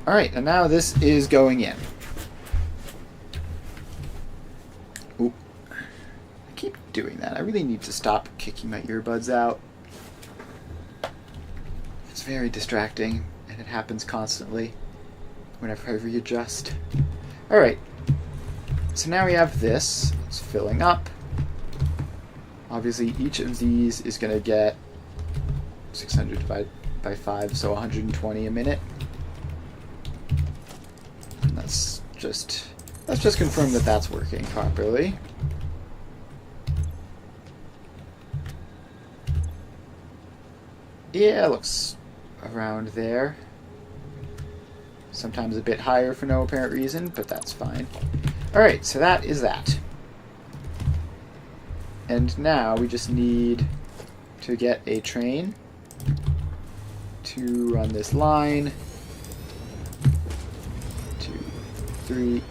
Alright, and now this is going in. Oop. I keep doing that. I really need to stop kicking my earbuds out. It's very distracting, and it happens constantly whenever I readjust. Alright, so now we have this. It's filling up. Obviously, each of these is going to get 600 divided by 5, so 120 a minute. And let's just confirm that that's working properly. Yeah, it looks around there. Sometimes a bit higher for no apparent reason, but that's fine. Alright, so that is that. And now we just need to get a train to run this line. 2, 3,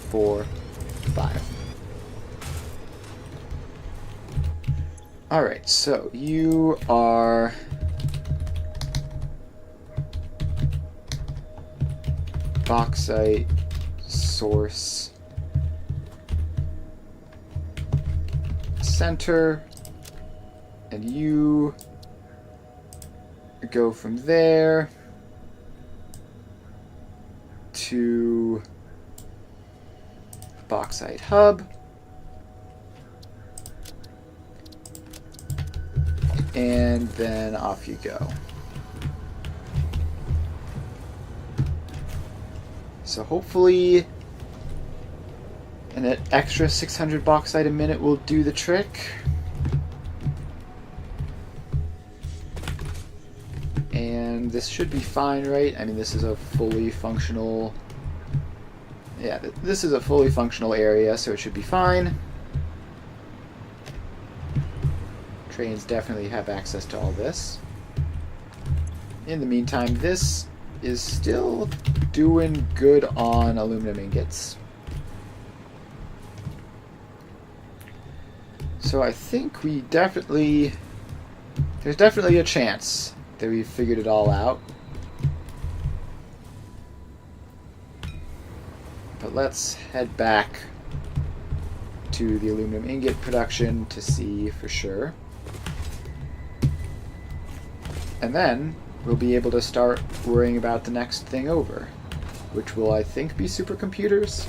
4, 5. Alright, so you are bauxite source center, and you go from there to bauxite hub, and then off you go. So hopefully an extra 600 bauxite a minute will do the trick. And this should be fine, right? I mean, this is a fully functional... Yeah, this is a fully functional area, so it should be fine. Trains definitely have access to all this. In the meantime, this is still doing good on aluminum ingots. So I think we definitely... There's definitely a chance that we've figured it all out. But let's head back to the aluminum ingot production to see for sure. And then we'll be able to start worrying about the next thing over, which will, I think, be supercomputers.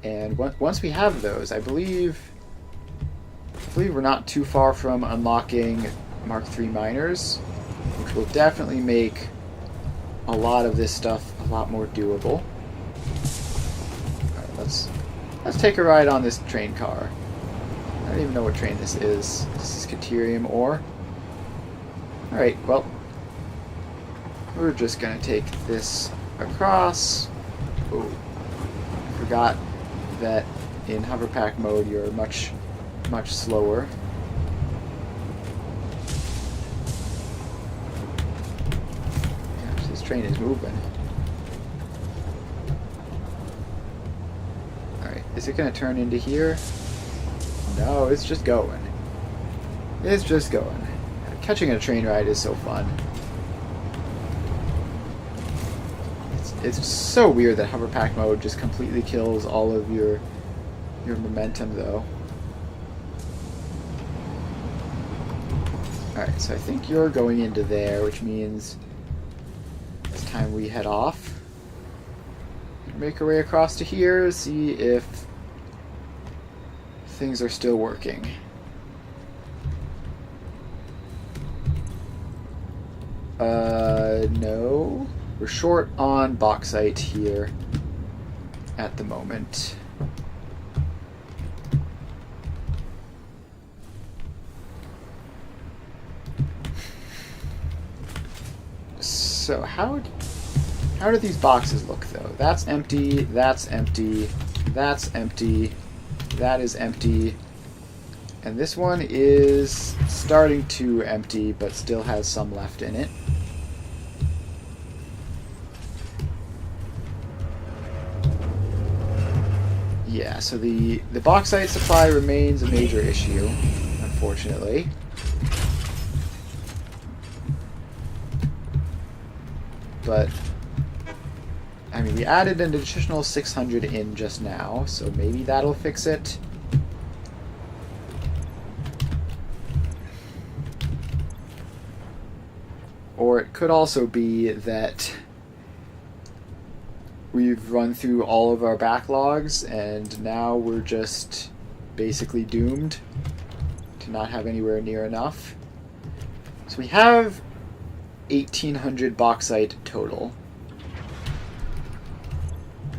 And once we have those, I believe we're not too far from unlocking Mark III miners, which will definitely make a lot of this stuff a lot more doable. Alright, let's take a ride on this train car. I don't even know what train this is. This is Caterium ore. Alright, well, we're just going to take this across. Oh, I forgot that in hoverpack mode you're much slower. Gosh, this train is moving. Alright, is it going to turn into here? No, it's just going. It's just going. Catching a train ride is so fun. It's so weird that hoverpack mode just completely kills all of your momentum, though. Alright, so I think you're going into there, which means it's time we head off. Make our way across to here, see if things are still working. No. We're short on bauxite here at the moment. So how do these boxes look, though? That's empty, that's empty, that's empty, that is empty, and this one is starting to empty, but still has some left in it. Yeah, so the bauxite supply remains a major issue, unfortunately. But, I mean, we added an additional 600 in just now, so maybe that'll fix it. Or it could also be that we've run through all of our backlogs and now we're just basically doomed to not have anywhere near enough. So we have 1,800 bauxite total,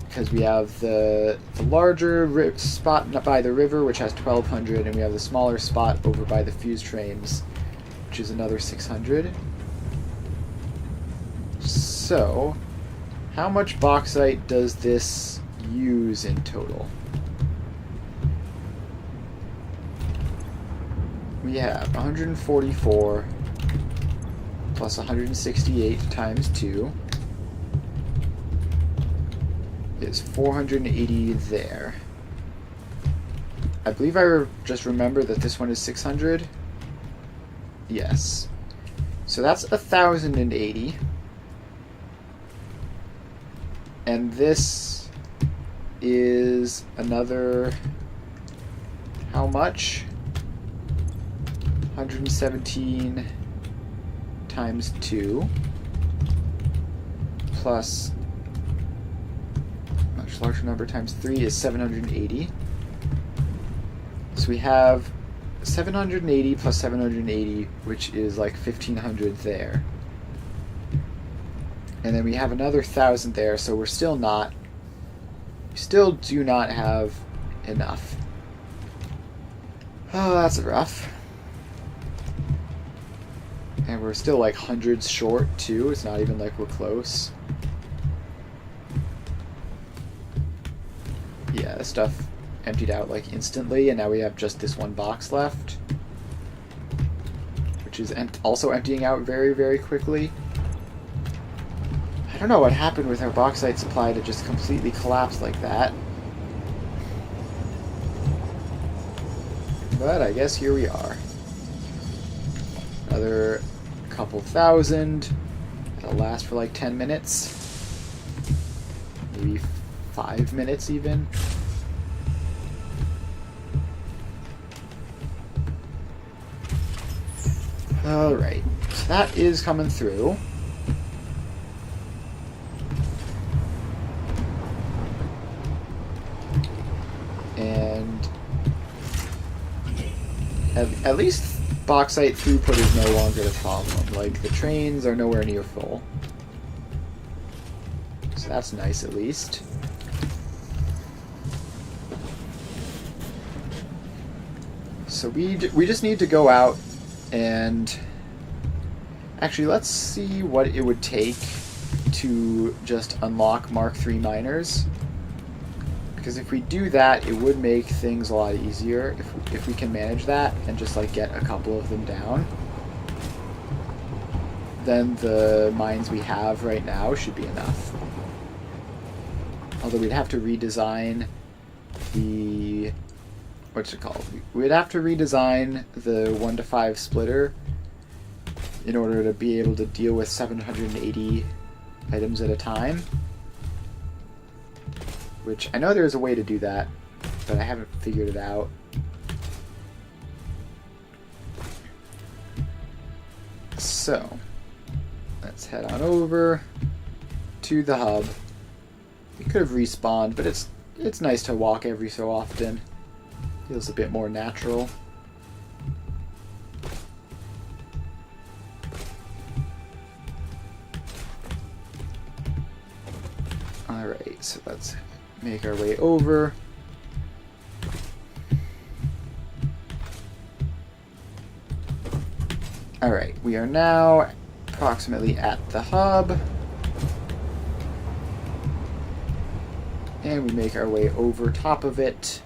because we have the larger spot by the river, which has 1,200, and we have the smaller spot over by the fuse trains, which is another 600. So how much bauxite does this use in total? We have 144 plus 168 times 2 is 480 there. I believe I just remember that this one is 600. Yes. So that's 1,080. And this is another, how much? 117 times 2 plus much larger number times 3 is 780. So we have 780 plus 780, which is like 1,500 there. And then we have another 1,000 there, so we still do not have enough. Oh, that's rough. And we're still like hundreds short too. It's not even like we're close. Yeah, this stuff emptied out like instantly, and now we have just this one box left, which is also emptying out very, very quickly. I don't know what happened with our bauxite supply to just completely collapse like that. But I guess here we are. Another couple thousand. That'll last for like 10 minutes. Maybe 5 minutes even. Alright, so that is coming through. And at least bauxite throughput is no longer the problem. Like, the trains are nowhere near full. So that's nice, at least. So we just need to go out and... Actually, let's see what it would take to just unlock Mark III miners. Because if we do that, it would make things a lot easier if we can manage that and just like get a couple of them down. Then the mines we have right now should be enough. Although we'd have to redesign the... what's it called? We'd have to redesign the 1-to-5 splitter in order to be able to deal with 780 items at a time. Which, I know there's a way to do that, but I haven't figured it out. So, let's head on over to the hub. We could have respawned, but it's nice to walk every so often. Feels a bit more natural. Alright, so let's make our way over. Alright, we are now approximately at the hub. And we make our way over top of it.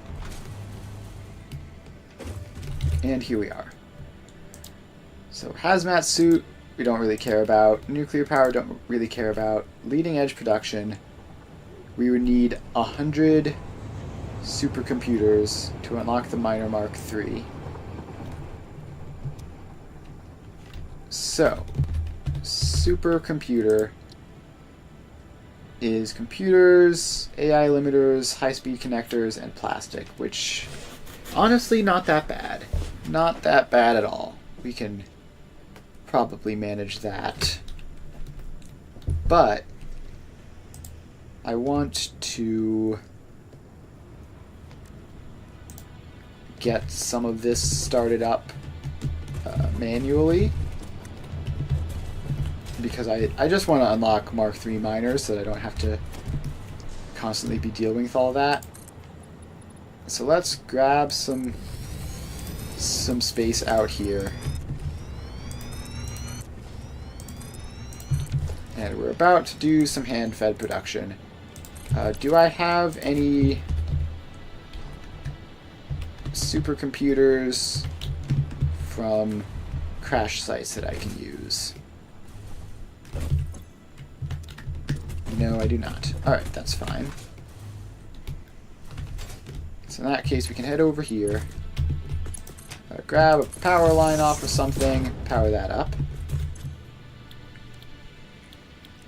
And here we are. So hazmat suit, we don't really care about. Nuclear power, don't really care about. Leading edge production, we would need 100 supercomputers to unlock the Miner Mark III. So, supercomputer is computers, AI limiters, high-speed connectors, and plastic, which, honestly, not that bad. Not that bad at all. We can probably manage that. But I want to get some of this started up manually, because I just want to unlock Mark III miners so that I don't have to constantly be dealing with all that. So let's grab some space out here. And we're about to do some hand-fed production. Do I have any supercomputers from crash sites that I can use? No, I do not. Alright, that's fine. So in that case, we can head over here, grab a power line off of something, power that up,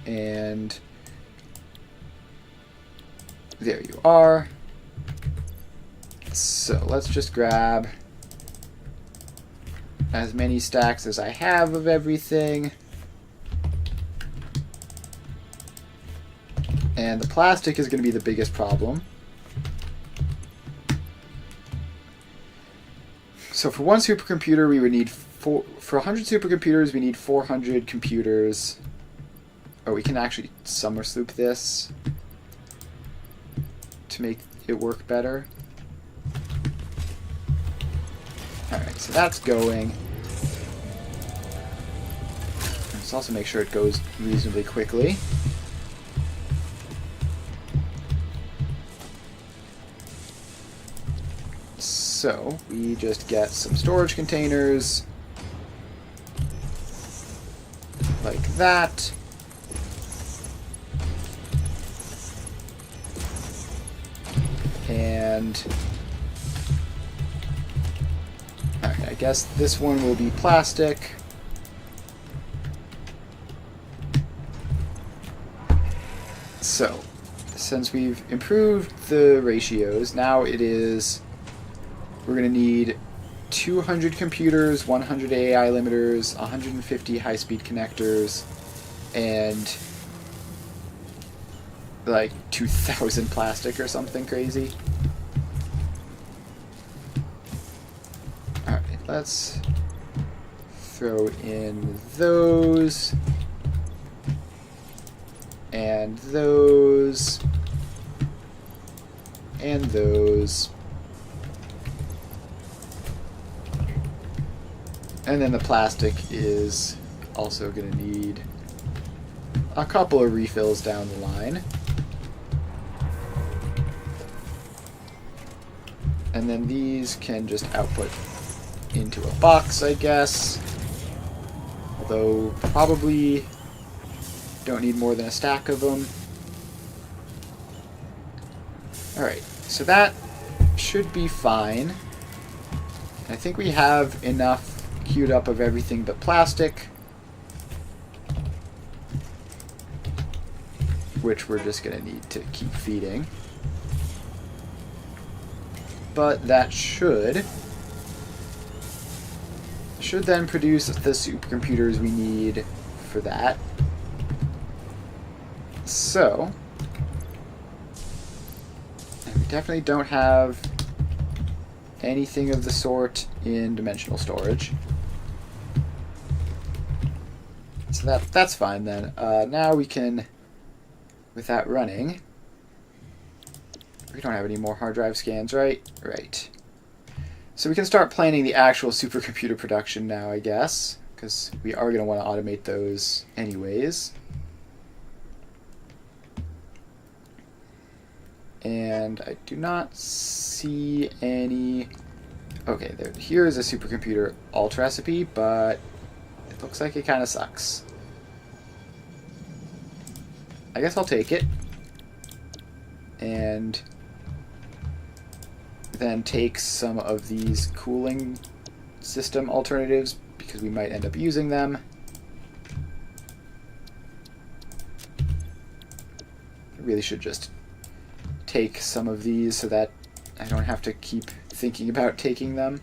and there you are. So let's just grab as many stacks as I have of everything. And the plastic is going to be the biggest problem. So for one supercomputer, we would need for 100 supercomputers, we need 400 computers. Oh, we can actually summer sloop this to make it work better. Alright, so that's going. Let's also make sure it goes reasonably quickly. So, we just get some storage containers, like that. And, alright, I guess this one will be plastic. So, since we've improved the ratios, now it is... We're going to need 200 computers, 100 AI limiters, 150 high-speed connectors, and like 2,000 plastic or something crazy. Alright, let's throw in those, and those, and those. And then the plastic is also going to need a couple of refills down the line. And then these can just output into a box, I guess. Although probably don't need more than a stack of them. Alright, so that should be fine. I think we have enough queued up of everything but plastic, which we're just going to need to keep feeding. But that should should then produce the supercomputers we need for that. So, and we definitely don't have anything of the sort in dimensional storage. So that's fine then. Now we can, with that running, we don't have any more hard drive scans, right? Right. So we can start planning the actual supercomputer production now, I guess, because we are going to want to automate those anyways. And I do not see any... Okay, here is a supercomputer alt recipe, but it looks like it kind of sucks. I guess I'll take it. And then take some of these cooling system alternatives because we might end up using them. I really should just take some of these so that I don't have to keep thinking about taking them.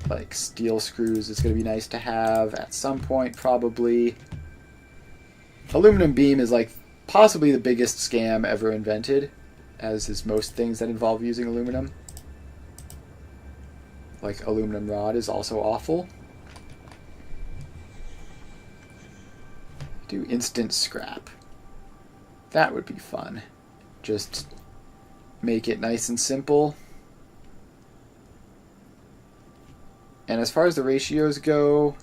Like steel screws is going to be nice to have at some point, probably. Aluminum beam is like possibly the biggest scam ever invented, as is most things that involve using aluminum. Like aluminum rod is also awful. Do instant scrap. That would be fun. Just make it nice and simple. And as far as the ratios go,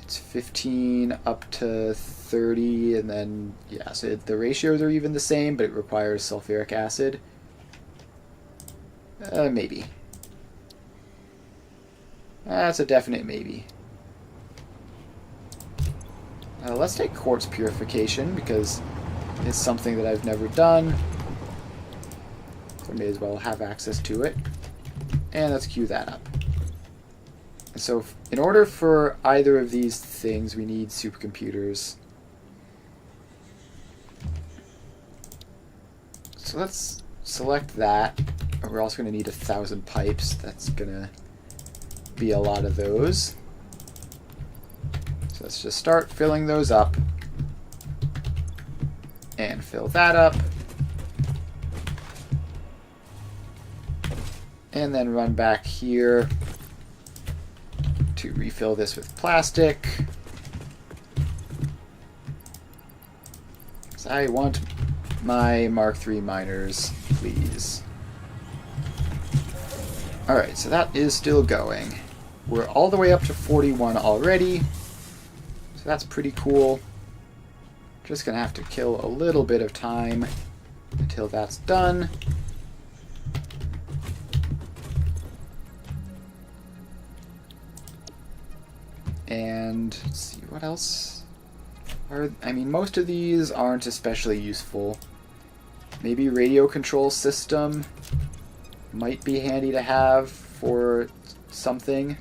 it's 15 up to 30, and then, yeah, so the ratios are even the same, but it requires sulfuric acid. Maybe. That's a definite maybe. Let's take quartz purification, because it's something that I've never done. So I may as well have access to it. And let's queue that up. So in order for either of these things, we need supercomputers. So let's select that. We're also going to need 1,000 pipes. That's going to be a lot of those. So let's just start filling those up. And fill that up. And then run back here to refill this with plastic. So I want my Mark III miners, please. Alright, so that is still going. We're all the way up to 41 already. So that's pretty cool. Just gonna have to kill a little bit of time until that's done. And let's see, what else? I mean, most of these aren't especially useful. Maybe radio control system might be handy to have for something.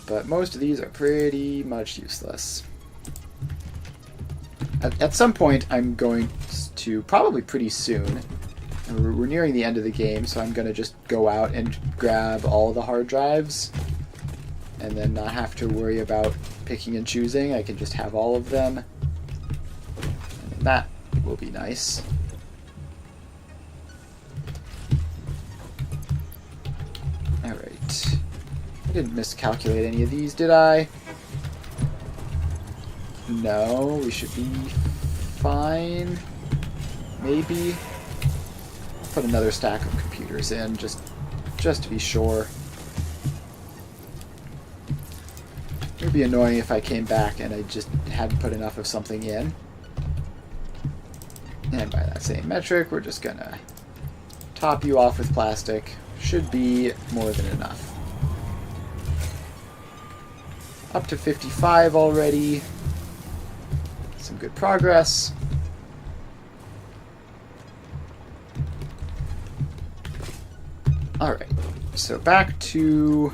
But most of these are pretty much useless. At some point, I'm going to, probably pretty soon, and we're nearing the end of the game, so I'm going to just go out and grab all the hard drives and then not have to worry about picking and choosing. I can just have all of them, and that will be nice. Alright. I didn't miscalculate any of these, did I? No, we should be fine. Maybe. I'll put another stack of computers in, just to be sure. It would be annoying if I came back and I just hadn't put enough of something in. And by that same metric, we're just gonna top you off with plastic. Should be more than enough. Up to 55 already. Some good progress. Alright, so back to,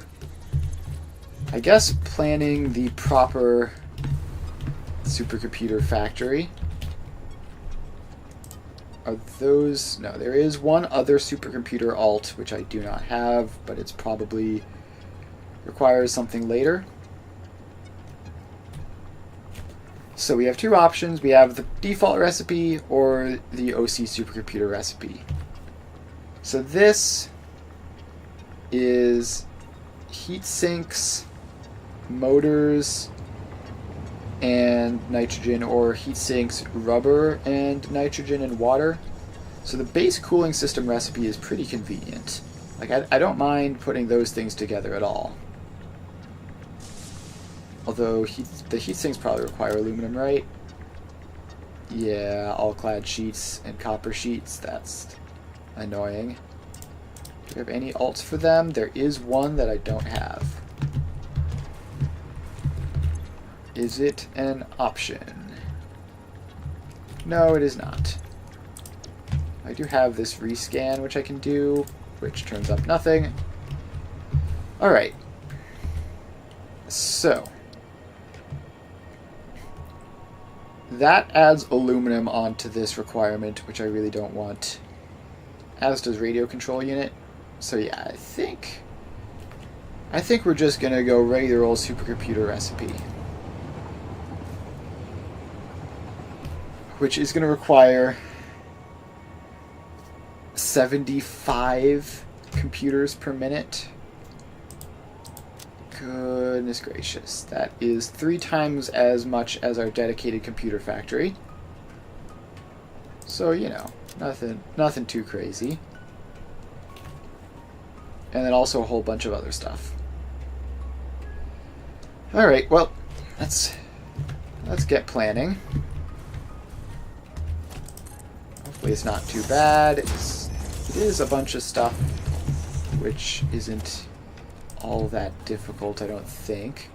I guess, planning the proper supercomputer factory. Are those... No, there is one other supercomputer alt, which I do not have, but it's probably requires something later. So we have two options. We have the default recipe or the OC supercomputer recipe. So this is heat sinks, motors, and nitrogen, or heat sinks, rubber, and nitrogen and water. So the base cooling system recipe is pretty convenient. Like, I don't mind putting those things together at all. Although the heat sinks probably require aluminum, right? Yeah, all clad sheets and copper sheets. That's annoying. Do we have any alts for them? There is one that I don't have. Is it an option? No, it is not. I do have this rescan, which I can do, which turns up nothing. Alright. So that adds aluminum onto this requirement, which I really don't want. As does radio control unit. So yeah, I think we're just gonna go regular old supercomputer recipe, which is gonna require 75 computers per minute. Goodness gracious. That is 3 times as much as our dedicated computer factory. So, you know, nothing too crazy. And then also a whole bunch of other stuff. Alright, well, let's get planning. Hopefully it's not too bad. It is a bunch of stuff, which isn't all that difficult, I don't think.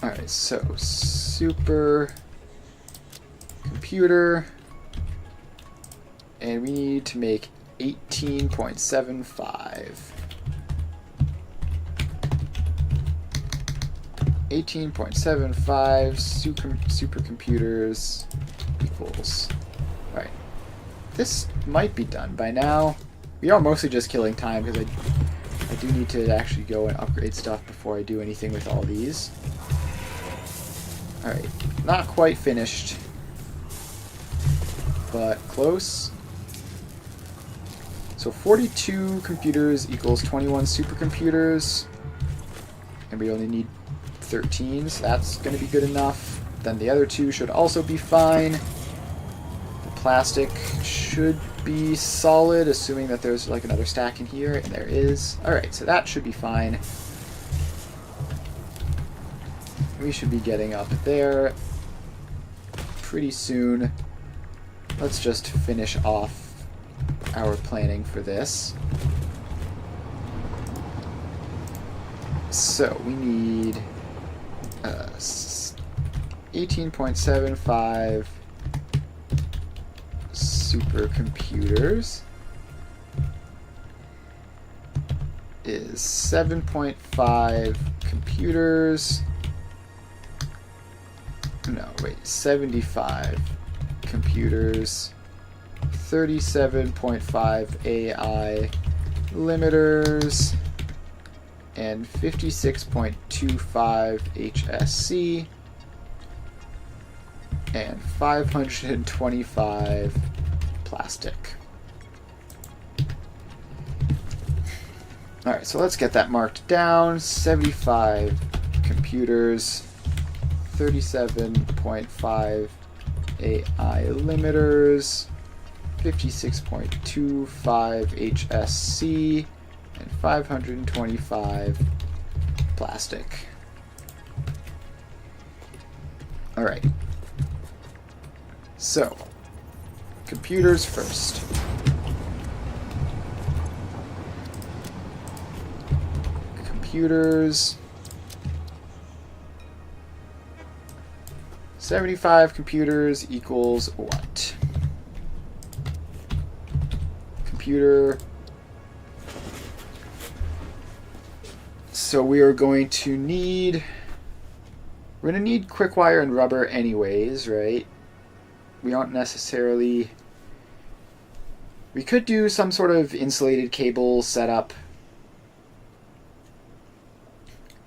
Alright, so super computer, and we need to make 18.75. 18.75 supercomputers equals. Alright. This might be done by now. We are mostly just killing time because I do need to actually go and upgrade stuff before I do anything with all these. Alright. Not quite finished, but close. So 42 computers equals 21 supercomputers, and we only need 13, so that's going to be good enough. Then the other 2 should also be fine. The plastic should be solid, assuming that there's like another stack in here, and there is. Alright, so that should be fine. We should be getting up there pretty soon. Let's just finish off our planning for this. So we need 18.75 supercomputers is 7.5 computers. No, wait, 75 computers, 37.5 AI limiters, and 56.25 HSC, and 525 plastic. Alright, so let's get that marked down. 75 computers, 37.5 AI limiters, 56.25 HSC, and 525 plastic. Alright. So, computers first. Computers. 75 computers equals what? Computer. So we are going to need We're going to need quick wire and rubber anyways, right? We aren't necessarily... We could do some sort of insulated cable setup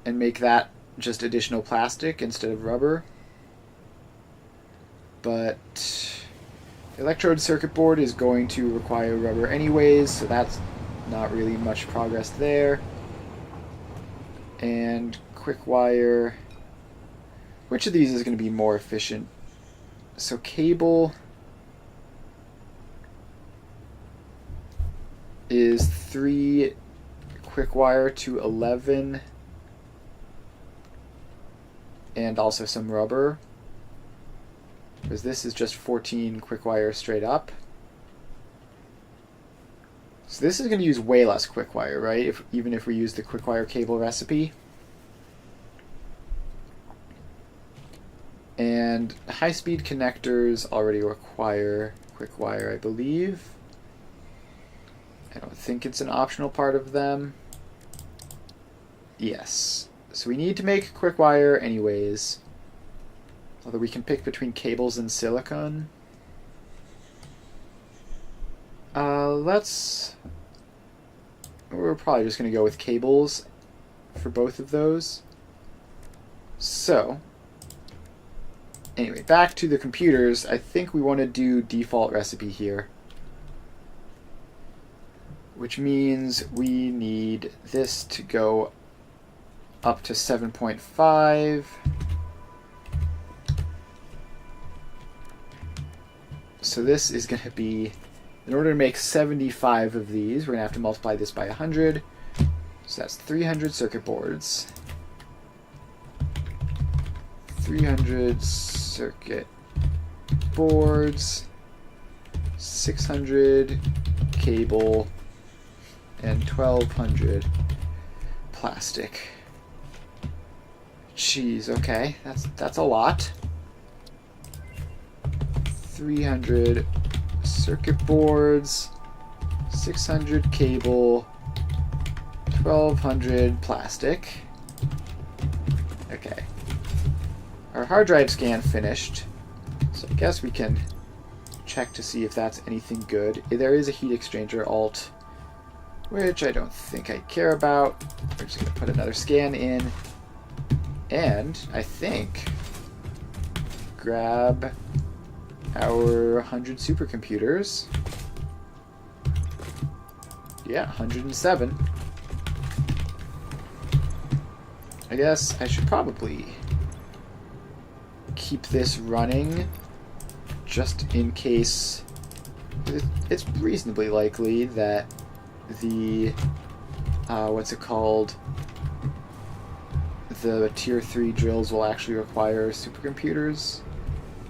and make that just additional plastic instead of rubber. But the electrode circuit board is going to require rubber anyways, so that's not really much progress there. And quick wire, which of these is going to be more efficient? So cable is 3 quick wire to 11 and also some rubber, because this is just 14 quick wire straight up. So this is going to use way less quick wire, right? Even if we use the quick wire cable recipe. And high-speed connectors already require quick wire, I believe. I don't think it's an optional part of them. Yes. So we need to make quick wire anyways. Although we can pick between cables and silicone. We're probably just going to go with cables for both of those. So, anyway, back to the computers. I think we want to do default recipe here, which means we need this to go up to 7.5. So this is going to be, in order to make 75 of these, we're going to have to multiply this by 100. So that's 300 circuit boards. 300 circuit boards, 600 cable, and 1200 plastic. Jeez, okay, that's a lot. 300 circuit boards, 600 cable, 1200 plastic. Okay. Our hard drive scan finished, so I guess we can check to see if that's anything good. There is a heat exchanger alt, which I don't think I care about. We're just going to put another scan in, and I think grab our 100 supercomputers. Yeah, 107. I guess I should probably keep this running just in case. It's reasonably likely that the what's it called, the tier 3 drills will actually require supercomputers.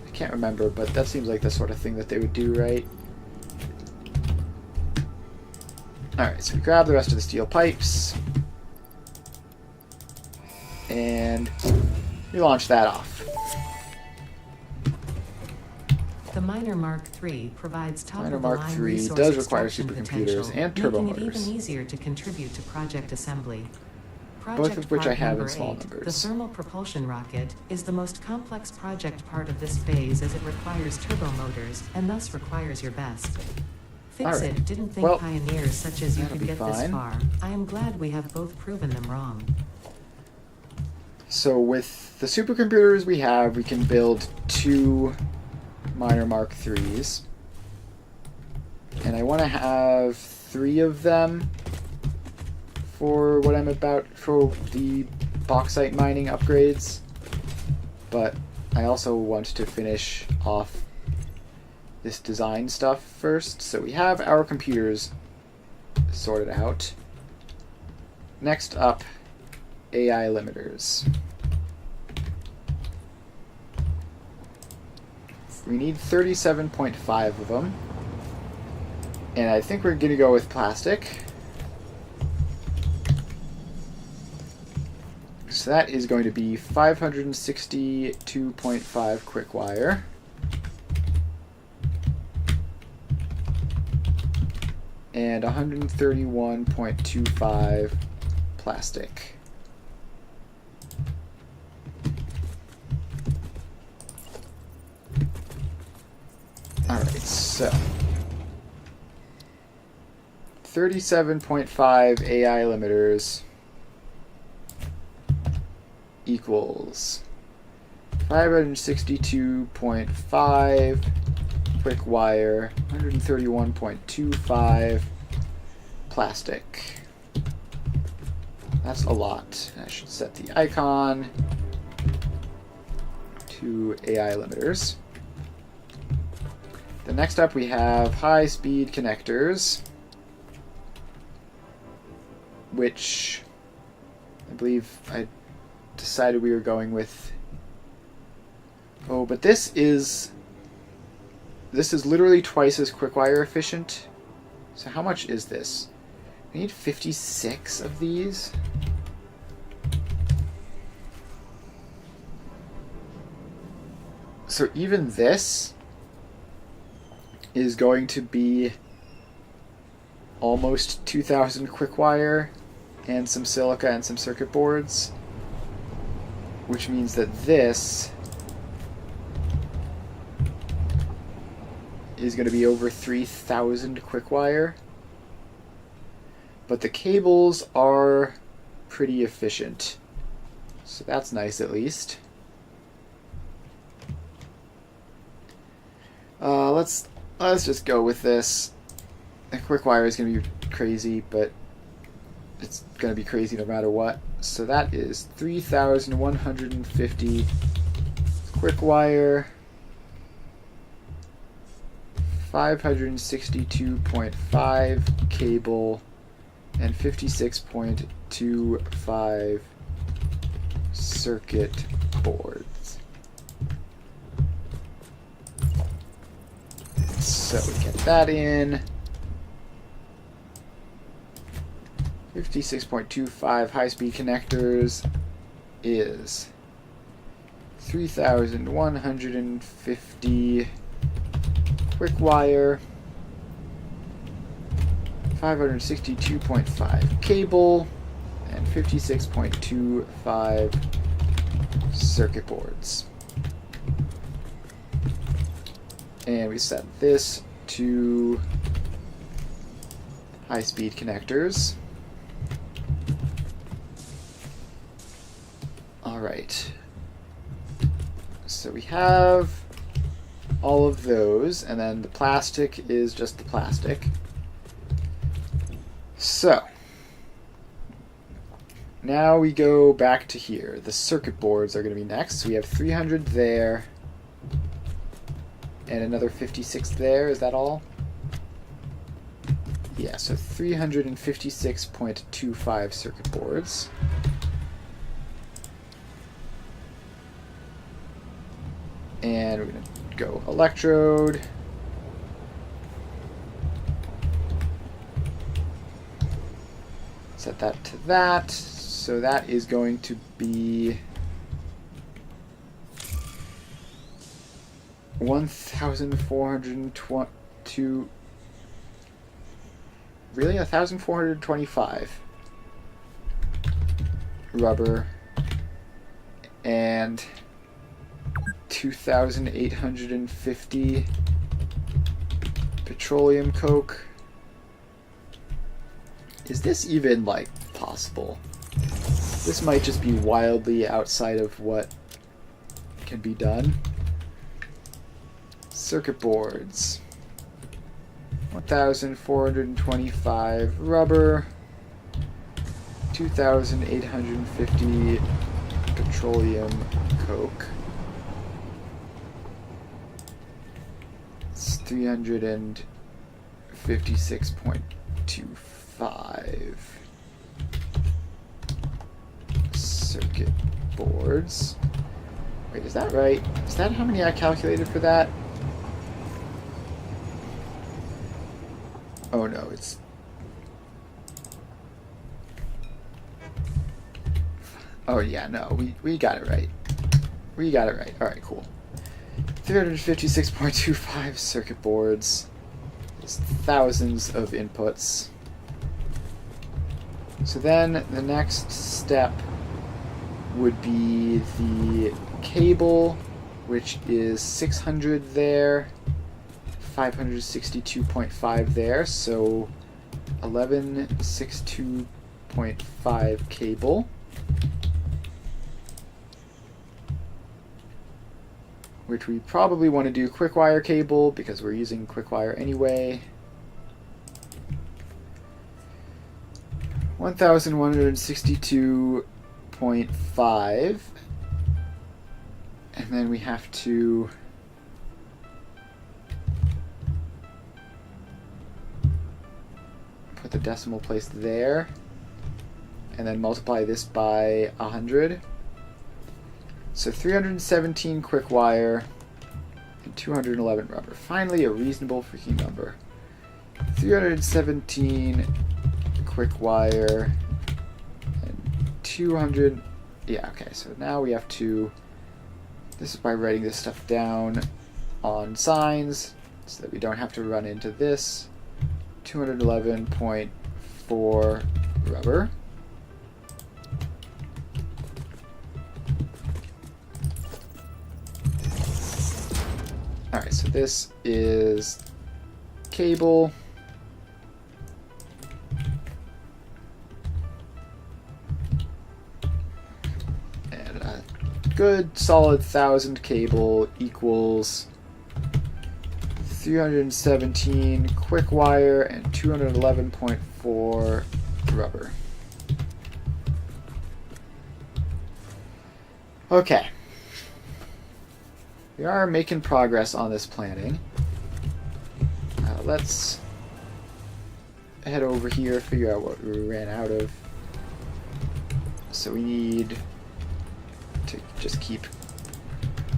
I can't remember, but that seems like the sort of thing that they would do, right? Alright, so we grab the rest of the steel pipes and we launch that off. The Miner Mark III provides top-of-the-line Mark III resource does require extraction supercomputers potential, and turbo making it motors, even easier to contribute to project assembly. both of which I Part have in number small 8, numbers. The thermal propulsion rocket, is the most complex project part of this phase as it requires turbo motors and thus requires your best. Fix Alright. it didn't think Well, pioneers such as you that'll could be get this fine. far. I am glad we have both proven them wrong. So with the supercomputers we have, we can build 2 Miner Mark IIIs. And I want to have 3 of them for what I'm about, for the bauxite mining upgrades. But I also want to finish off this design stuff first. So we have our computers sorted out. Next up, AI limiters. We need 37.5 of them. And I think we're going to go with plastic. So that is going to be 562.5 quick wire. And 131.25 plastic. Alright, so 37.5 AI limiters equals 562.5 quick wire, 131.25 plastic. That's a lot. I should set the icon to AI limiters. The next up we have high-speed connectors, which I believe I decided we were going with. Oh, but this is literally twice as quick wire efficient. So how much is this? We need 56 of these. So even this is going to be almost 2,000 quick wire and some silica and some circuit boards, which means that this is going to be over 3,000 quick wire. But the cables are pretty efficient, so that's nice at least. Let's just go with this. The quick wire is going to be crazy, but it's going to be crazy no matter what. So that is 3,150 quick wire, 562.5 cable, and 56.25 circuit boards. So we get that in. 56.25 high-speed connectors is 3,150 quick wire, 562.5 cable, and 56.25 circuit boards. And we set this to high-speed connectors. Alright. So we have all of those, and then the plastic is just the plastic. So now we go back to here. The circuit boards are going to be next. So we have 300 there, and another 56 there. Is that all? Yeah, so 356.25 circuit boards. And we're going to go electrode. Set that to that. So that is going to be 1,422. Really? 1,425 rubber and 2,850 petroleum coke. Is this even, like, possible? This might just be wildly outside of what can be done. Circuit boards. 1,425 rubber. 2,850 petroleum coke. It's 356.25 circuit boards. Wait, is that right? Is that how many I calculated for that? Oh no, it's... Oh yeah, no, we got it right. We got it right. Alright, cool. 356.25 circuit boards. There's thousands of inputs. So then the next step would be the cable, which is 600 there, 562.5 there, so 1162.5 cable. Which we probably want to do quick wire cable because we're using quick wire anyway. 1162.5, and then we have to put the decimal place there, and then multiply this by 100. So 317 quick wire and 211 rubber. Finally, a reasonable freaking number. 317 quick wire and 200. Yeah, okay, so now we have to. This is by writing this stuff down on signs so that we don't have to run into this. 211.4 rubber. Alright, so this is cable. And a good solid 1,000 cable equals 317 quick wire and 211.4 rubber. Okay. We are making progress on this planning. Let's head over here, figure out what we ran out of. So we need to just keep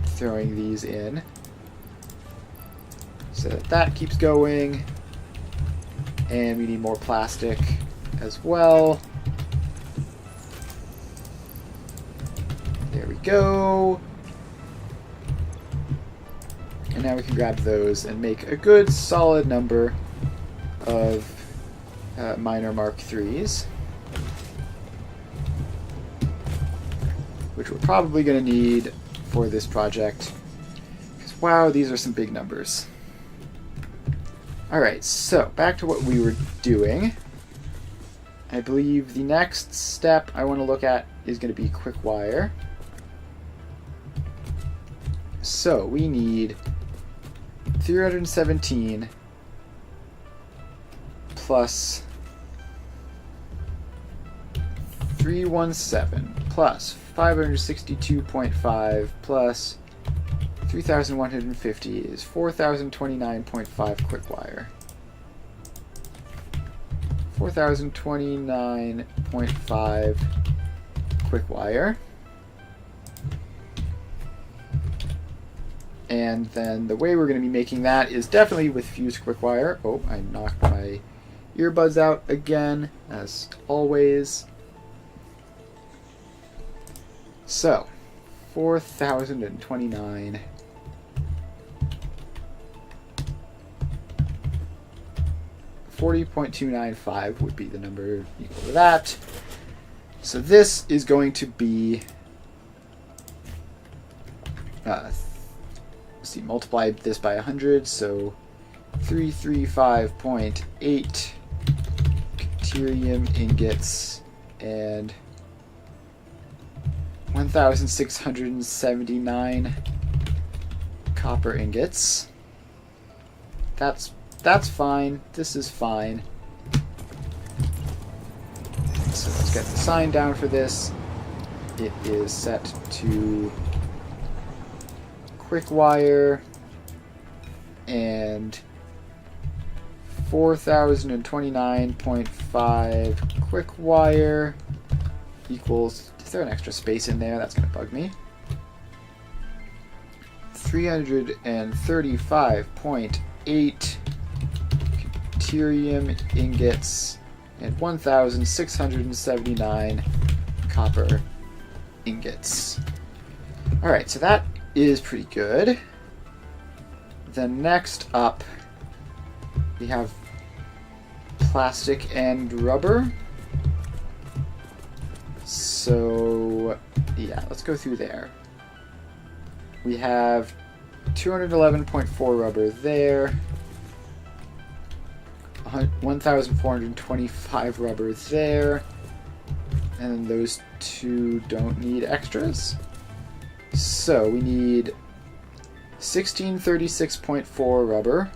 throwing these in. So that keeps going. And we need more plastic as well. There we go. And now we can grab those and make a good solid number of minor Mark IIIs. Which we're probably going to need for this project. Because wow, these are some big numbers. Alright, so back to what we were doing. I believe the next step I want to look at is going to be quick wire. So we need 317 plus 317 plus 562.5 plus 3,150 is 4,029.5 quick wire. 4,029.5 quick wire. And then the way we're going to be making that is definitely with fused quick wire. Oh, I knocked my earbuds out again, as always. So, 4,029. 40.295 would be the number equal to that. So this is going to be multiply this by 100, so 335.8 deuterium ingots and 1,679 copper ingots. That's fine. This is fine. So let's get the sign down for this. It is set to quick wire and 4,029.5 quick wire equals, is there an extra space in there? That's going to bug me. 335.8 deuterium ingots and 1,679 copper ingots. Alright, so that is pretty good. Then next up, we have plastic and rubber. So, yeah, let's go through there. We have 211.4 rubber there. 1,425 rubber there. And then those two don't need extras. So we need 1636.4 rubber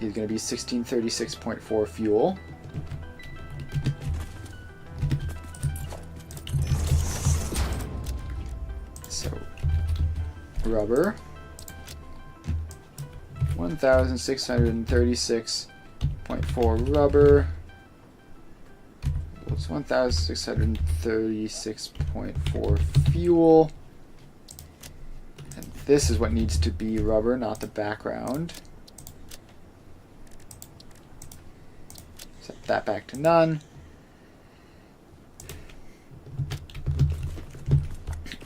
is going to be 1636.4 fuel. So rubber 1,636.4 rubber. It's 1,636.4 fuel. And this is what needs to be rubber, not the background. Set that back to none.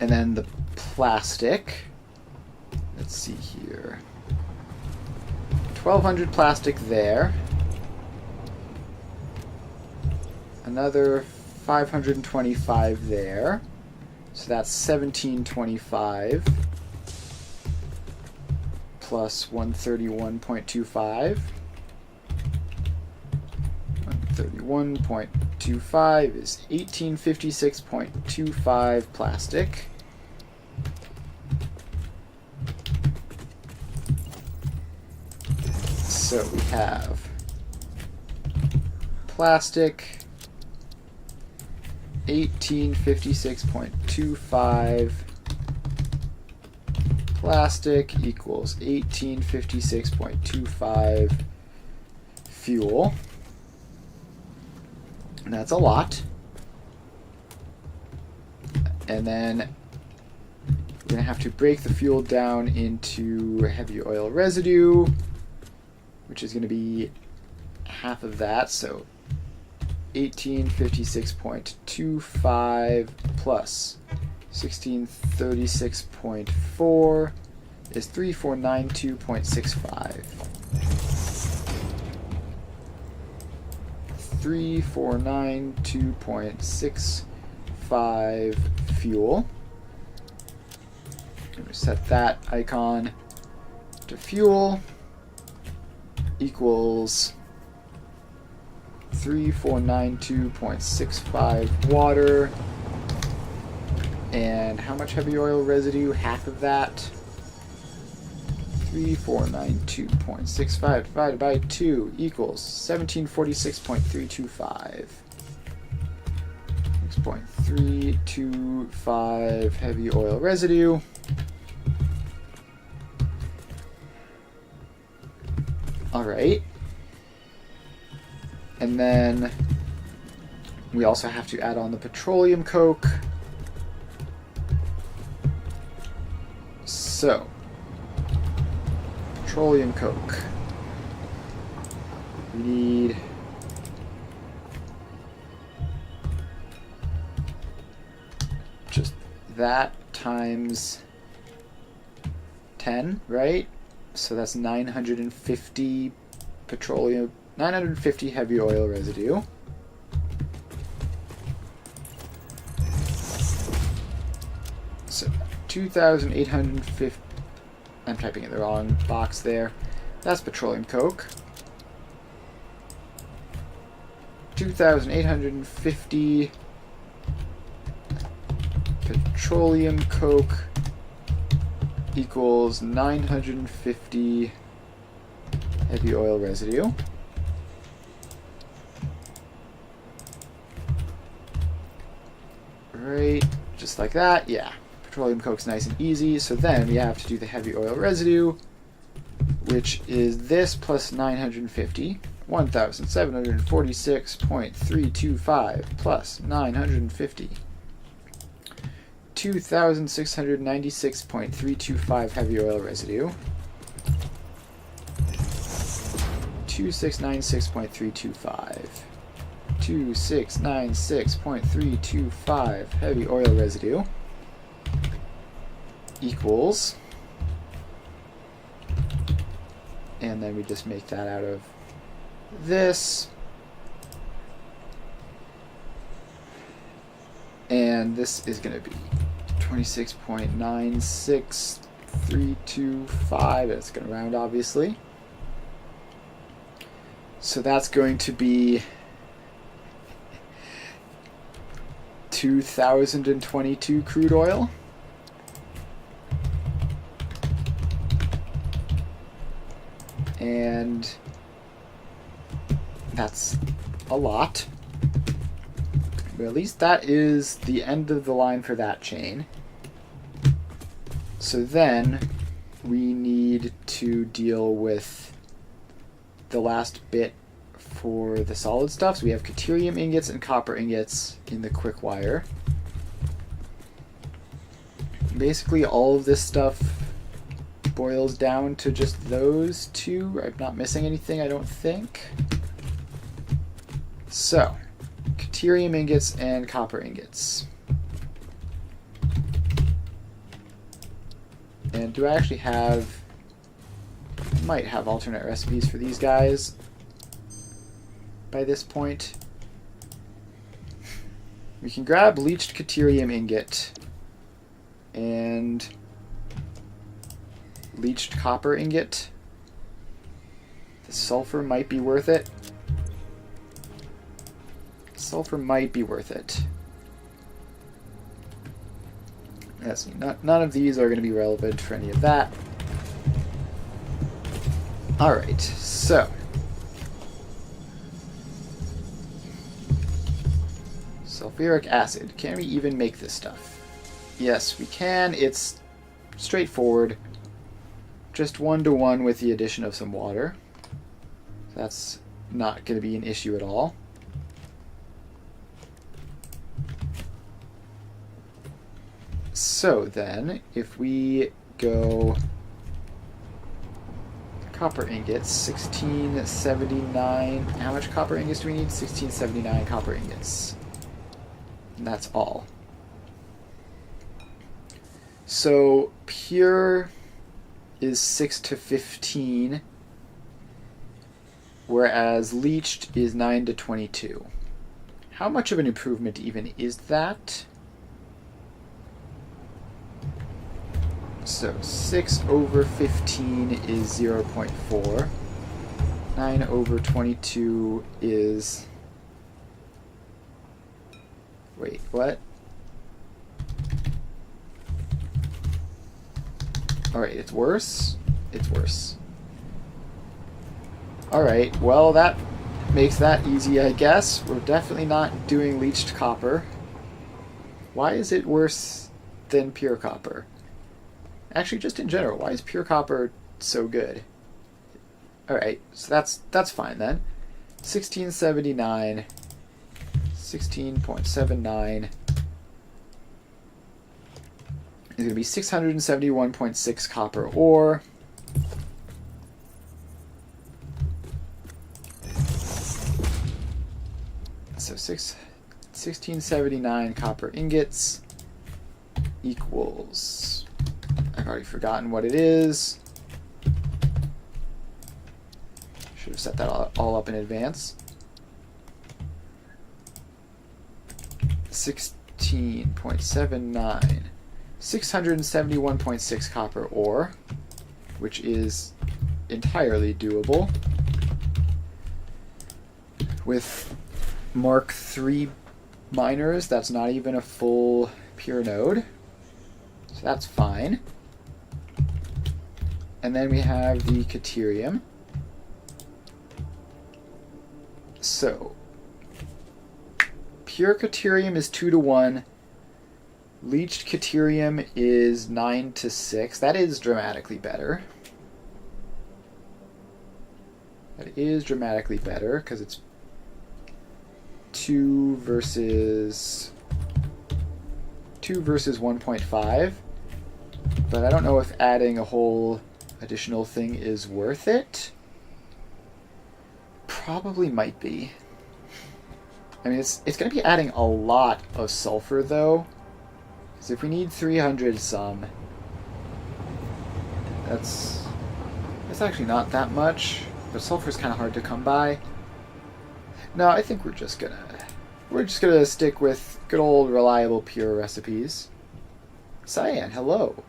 And then the plastic. Let's see here. 1,200 plastic there. Another 525 there. So that's 1,725 plus 131.25. 131.25 is 1856.25 plastic. So we have plastic 1856.25 plastic equals 1856.25 fuel. And that's a lot. And then we're going to have to break the fuel down into heavy oil residue, which is going to be half of that. So 1856.25 plus 1636.4 is 3492.65. 3492.65 fuel. I'm going to set that icon to fuel equals 3492.65 water. And how much heavy oil residue? Half of that. 3492.65 divided by 2 equals 1746.325. 6.325 heavy oil residue. Alright. And then we also have to add on the petroleum coke. So, petroleum coke. We need just that times 10, right? So that's 950 petroleum, 950 heavy oil residue. So 2,850. I'm typing in the wrong box there. That's petroleum coke. 2,850 petroleum coke equals 950 heavy oil residue. Right, just like that, yeah. Petroleum coke's nice and easy, so then we have to do the heavy oil residue, which is this plus 950, 1,746.325 plus 950. 2,696.325 heavy oil residue. 2,696.325. 2,696.325 heavy oil residue equals, and then we just make that out of this, and this is going to be 26.96325. It's going to round, obviously. So that's going to be 2022 crude oil. And that's a lot. But at least that is the end of the line for that chain. So then we need to deal with the last bit for the solid stuff. So we have deuterium ingots and copper ingots in the quick wire. Basically all of this stuff boils down to just those two. I'm not missing anything, I don't think. So, deuterium ingots and copper ingots. And do I actually have... I might have alternate recipes for these guys by this point. We can grab leached deuterium ingot and leached copper ingot. The sulfur might be worth it. Sulfur might be worth it. Let's see, none of these are going to be relevant for any of that. Alright, so. Sulfuric acid. Can we even make this stuff? Yes, we can. It's straightforward. Just 1-to-1 with the addition of some water. That's not going to be an issue at all. So then, if we go copper ingots, 1679. How much copper ingots do we need? 1679 copper ingots. And that's all. So pure is 6 to 15, whereas leached is 9 to 22. How much of an improvement even is that? So 6 over 15 is 0.4. 9 over 22 is... Wait, what? Alright, it's worse? It's worse. Alright, well that makes that easy, I guess. We're definitely not doing leached copper. Why is it worse than pure copper? Actually, just in general, why is pure copper so good? Alright, so that's fine then. 1679, 16.79 is going to be 671.6 copper ore. So 1679 copper ingots equals... I've already forgotten what it is. Should have set that all up in advance. 16.79. 671.6 copper ore, which is entirely doable. With Mark III miners, that's not even a full pure node. So that's fine. And then we have the deuterium. So, pure deuterium is 2-to-1. Leached deuterium is 9-to-6. That is dramatically better. That is dramatically better because it's 2 versus 1.5. But I don't know if adding a whole additional thing is worth it. Probably might be. I mean, it's going to be adding a lot of sulfur though. Because if we need 300 some, that's actually not that much. But sulfur's kind of hard to come by. No, I think we're just gonna stick with good old reliable pure recipes. Cyan, hello.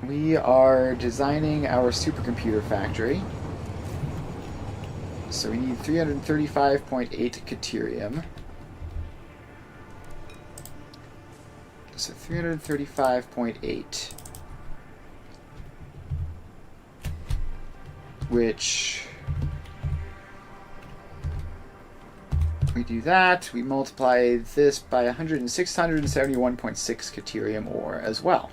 We are designing our supercomputer factory. So we need 335.8 Caterium. So 335.8. Which... we do that, we multiply this by 671.6 Caterium ore as well.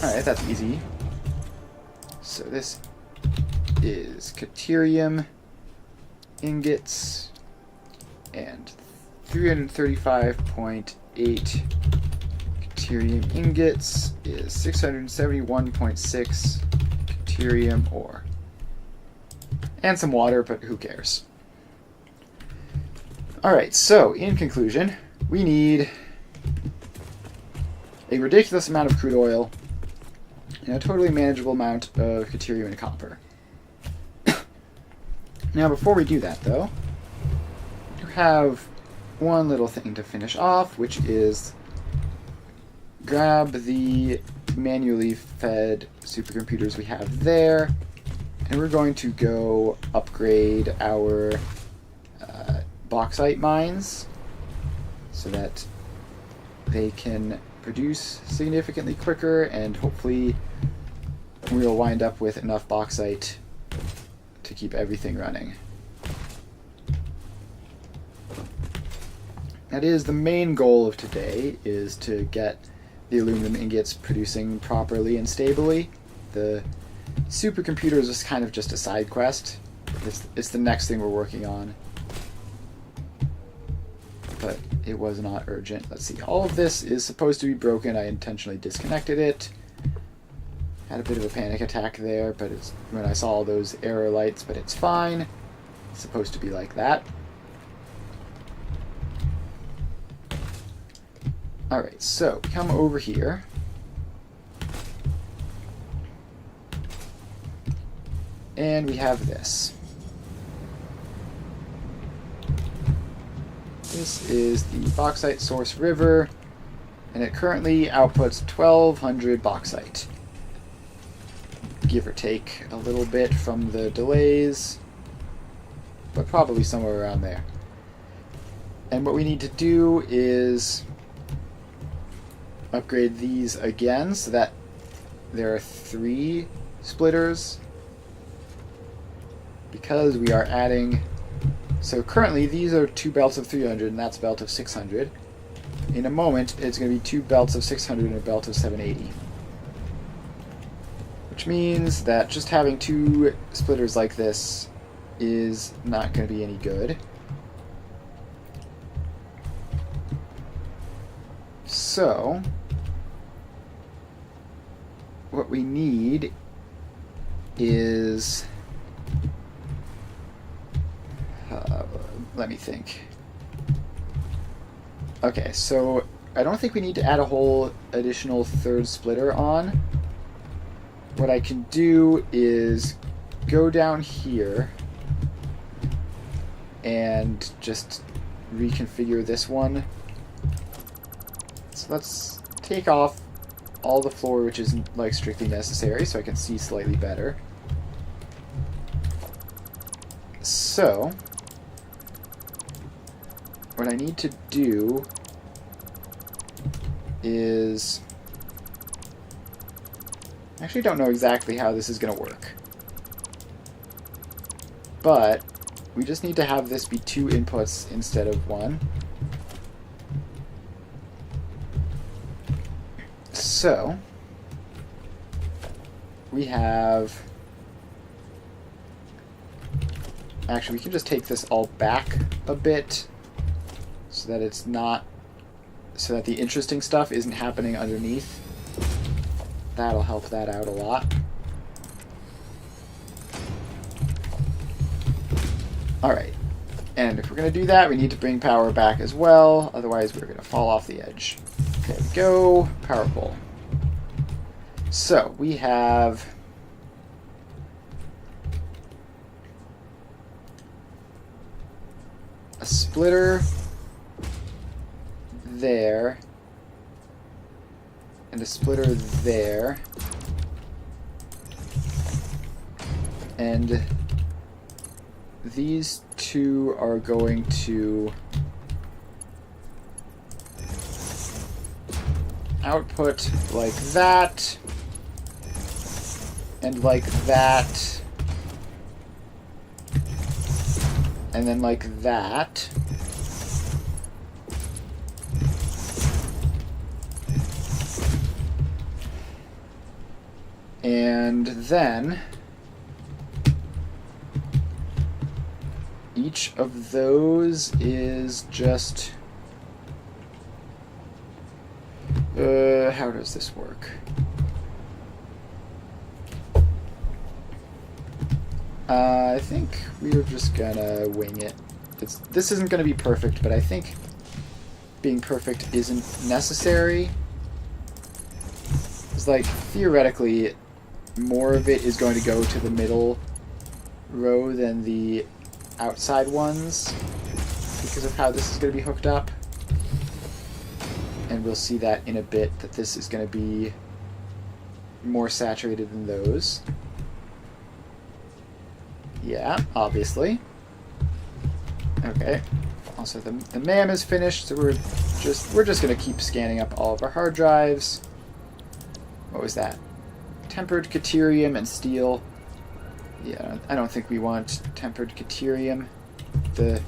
Alright, that's easy. So this is Caterium, ingots, and 335.8 Caterium ingots is 671.6 Caterium ore. And some water, but who cares? Alright, so in conclusion, we need a ridiculous amount of crude oil and a totally manageable amount of Caterium and copper. Now, before we do that, though, you have one little thing to finish off, which is grab the manually fed supercomputers we have there, and we're going to go upgrade our bauxite mines so that they can produce significantly quicker, and hopefully we'll wind up with enough bauxite to keep everything running. That is the main goal of today, is to get the aluminum ingots producing properly and stably. The supercomputer is kind of just a side quest. It's the next thing we're working on. But it was not urgent. Let's see. All of this is supposed to be broken. I intentionally disconnected it. Had a bit of a panic attack there, but it's when I saw all those error lights, but it's fine. It's supposed to be like that. Alright, so come over here. And we have this. This is the bauxite source river, and it currently outputs 1,200 bauxite. Give or take a little bit from the delays, but probably somewhere around there. And what we need to do is upgrade these again so that there are 3 splitters, because we are adding. So currently these are 2 belts of 300 and that's a belt of 600. In a moment it's going to be 2 belts of 600 and a belt of 780. Which means that just having 2 splitters like this is not going to be any good. So what we need is... let me think. Okay, so I don't think we need to add a whole additional 3rd splitter on. What I can do is go down here and just reconfigure this one. So let's take off all the floor which isn't like strictly necessary so I can see slightly better. So what I need to do is... I actually don't know exactly how this is going to work. But we just need to have this be 2 inputs instead of 1. So we have... Actually, we can just take this all back a bit so that it's not... so that the interesting stuff isn't happening underneath. That'll help that out a lot. Alright. And if we're going to do that, we need to bring power back as well. Otherwise, we're going to fall off the edge. There we go. Power pole. So, we have... a splitter there, and a splitter there, And these two are going to output like that, and like that, and then like that. And then each of those is just... how does this work? I think we're just gonna wing it. This isn't gonna be perfect, but I think being perfect isn't necessary. It's like, theoretically, more of it is going to go to the middle row than the outside ones because of how this is going to be hooked up. And we'll see that in a bit, that this is going to be more saturated than those. Yeah, obviously. Okay. Also, the MAM is finished, so we're just going to keep scanning up all of our hard drives. What was that? Tempered Caterium and steel. Yeah, I don't think we want tempered Caterium. The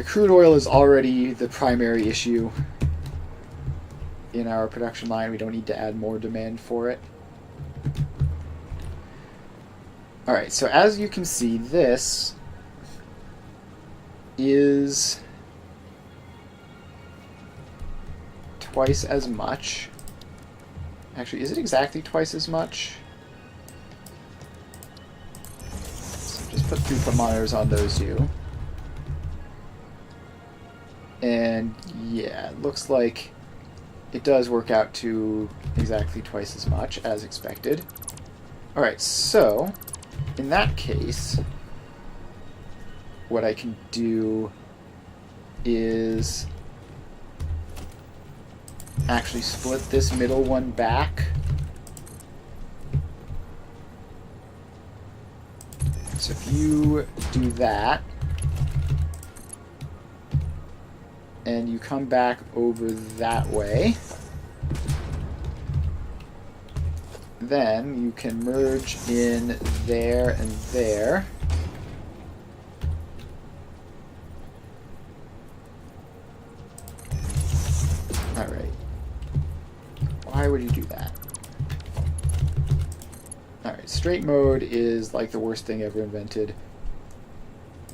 crude oil is already the primary issue in our production line. We don't need to add more demand for it. Alright, so as you can see, this is twice as much. Actually, is it exactly twice as much? So just put throughput monitors on those two. And yeah, it looks like it does work out to exactly twice as much as expected. Alright, so in that case, what I can do is actually split this middle one back. So if you do that, and you come back over that way, then you can merge in there and there. Alright. Why would you do that? Alright, straight mode is like the worst thing ever invented.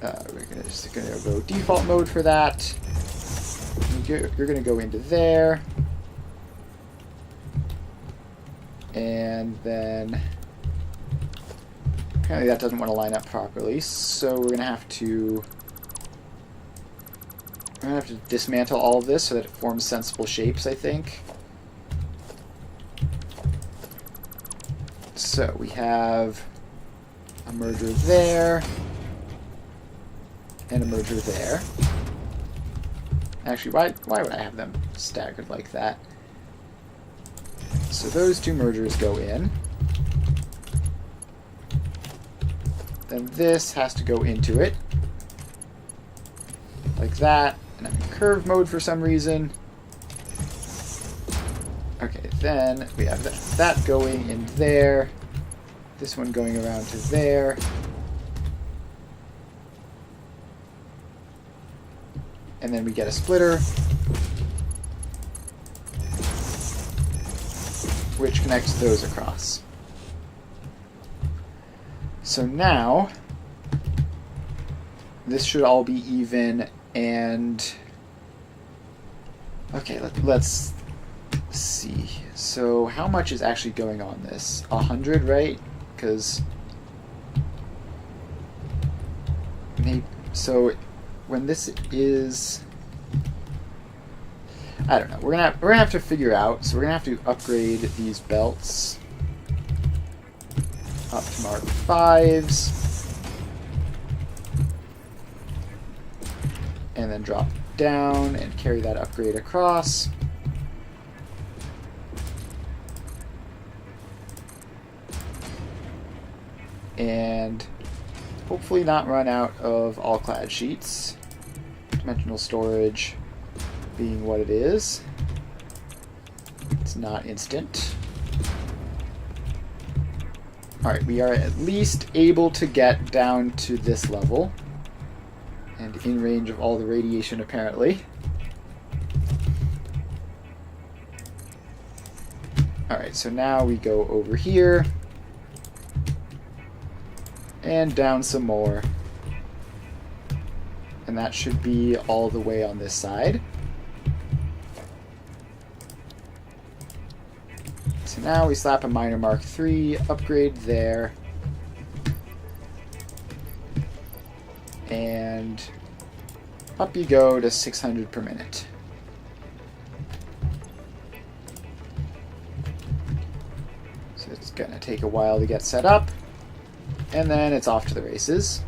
We're just gonna go default mode for that. You're gonna go into there. And then apparently that doesn't want to line up properly, so we're gonna have to dismantle all of this so that it forms sensible shapes, I think. So we have a merger there and a merger there. Actually, why would I have them staggered like that? So those two mergers go in. Then this has to go into it. Like that. And I'm in curve mode for some reason. Okay, then we have that going in there. This one going around to there. And then we get a splitter, which connects those across. So now, this should all be even, and okay, let's see. So how much is actually going on this? 100, right? Because so when this is, I don't know. We're gonna have to figure out. So we're gonna have to upgrade these belts up to Mark 5s, and then drop down and carry that upgrade across. and hopefully not run out of all-clad sheets. Dimensional storage being what it is. It's not instant. Alright, we are at least able to get down to this level. And in range of all the radiation, apparently. Alright, so now we go over here. And down some more. And that should be all the way on this side. So now we slap a minor Mark III, upgrade there. And up you go to 600 per minute. So it's going to take a while to get set up. And then it's off to the races.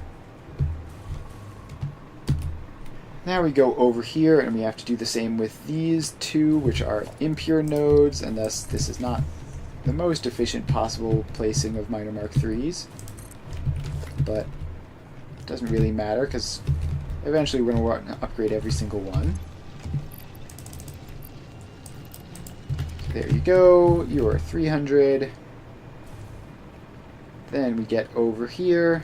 Now we go over here and we have to do the same with these two, which are impure nodes, and thus this is not the most efficient possible placing of minor Mark IIIs. But it doesn't really matter because eventually we're going to upgrade every single one. So there you go, you are 300. Then we get over here.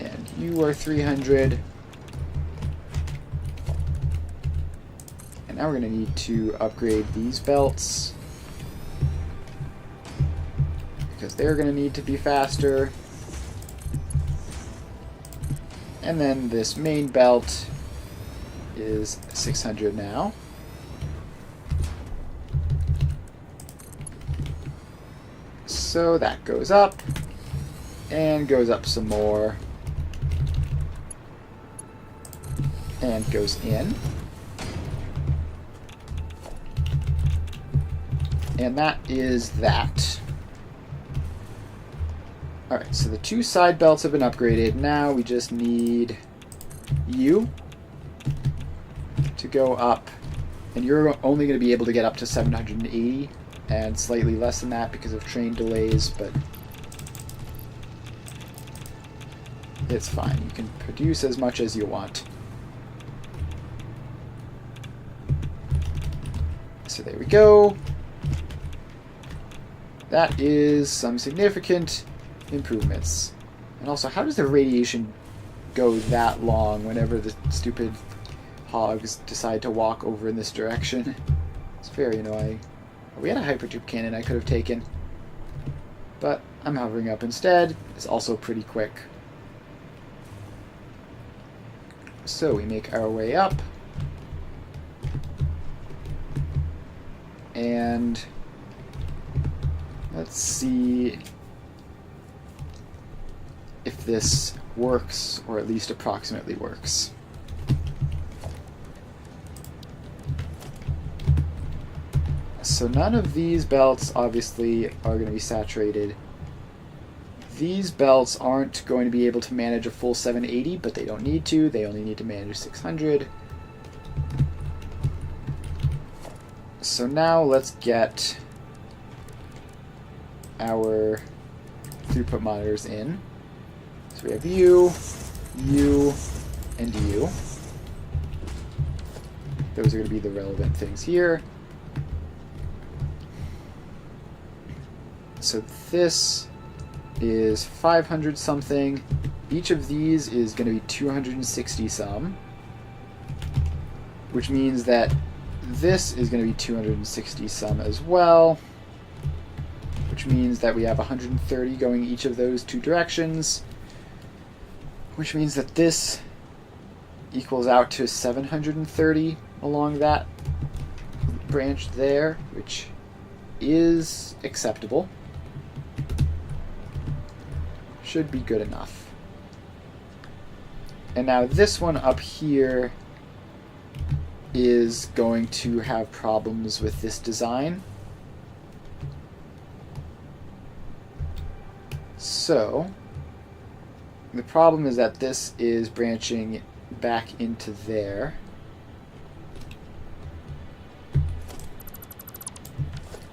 And you are 300. And now we're going to need to upgrade these belts, because they're going to need to be faster. And then this main belt is 600 now. So that goes up, and goes up some more, and goes in. And that is that. Alright, so the two side belts have been upgraded. Now we just need you to go up. And you're only going to be able to get up to 780, and slightly less than that because of train delays, but it's fine. You can produce as much as you want. So there we go. That is some significant improvements. And also, how does the radiation go that long whenever the stupid hogs decide to walk over in this direction? It's very annoying. We had a hypertube cannon I could have taken, but I'm hovering up instead. It's also pretty quick. So we make our way up, and let's see if this works, or at least approximately works. So none of these belts obviously are going to be saturated. These belts aren't going to be able to manage a full 780, but they don't need to. They only need to manage 600. So now let's get our throughput monitors in. So we have you, and you. Those are going to be the relevant things here. So this is 500 something. Each of these is going to be 260 some, which means that this is going to be 260 some as well, which means that we have 130 going each of those two directions, which means that this equals out to 730 along that branch there, which is acceptable. Should be good enough. And now this one up here is going to have problems with this design. So the problem is that this is branching back into there.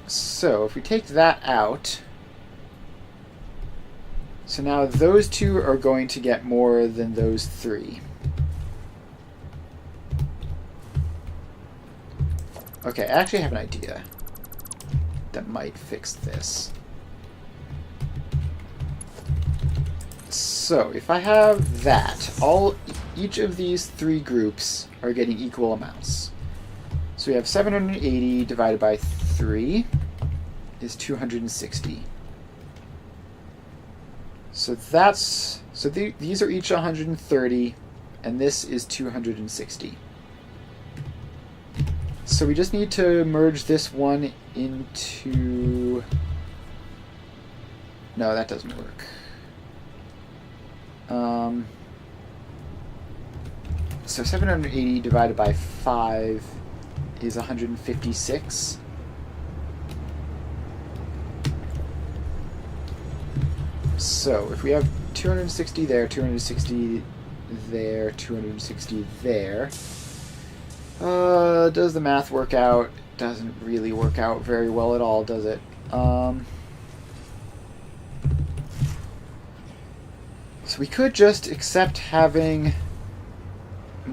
So if we take that out, So now those two are going to get more than those three. Okay, I actually have an idea that might fix this. So if I have that, each of these three groups are getting equal amounts. So we have 780 divided by 3 is 260. So these are each 130, and this is 260. So we just need to merge this one into... No, that doesn't work. So 780 divided by 5 is 156. So if we have 260 there, 260 there, 260 there, does the math work out? Doesn't really work out very well at all, does it? So we could just accept having it be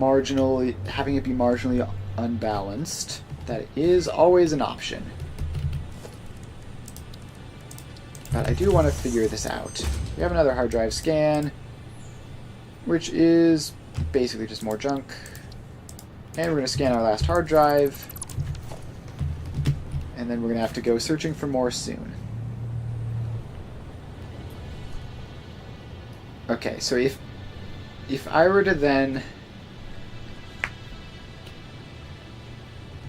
marginally unbalanced. That is always an option. But I do want to figure this out. We have another hard drive scan, which is basically just more junk. And we're going to scan our last hard drive. And then we're going to have to go searching for more soon. Okay, so if I were to then...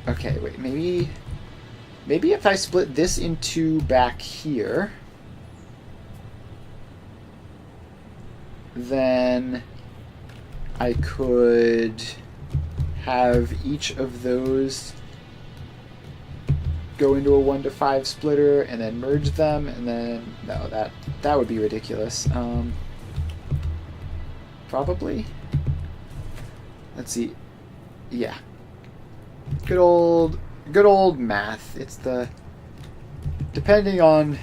Okay, wait, maybe if I split this in two back here, then I could have each of those go into a 1 to 5 splitter and then merge them, and then no, that would be ridiculous. Probably. Let's see. Yeah. Good old math. It's depending on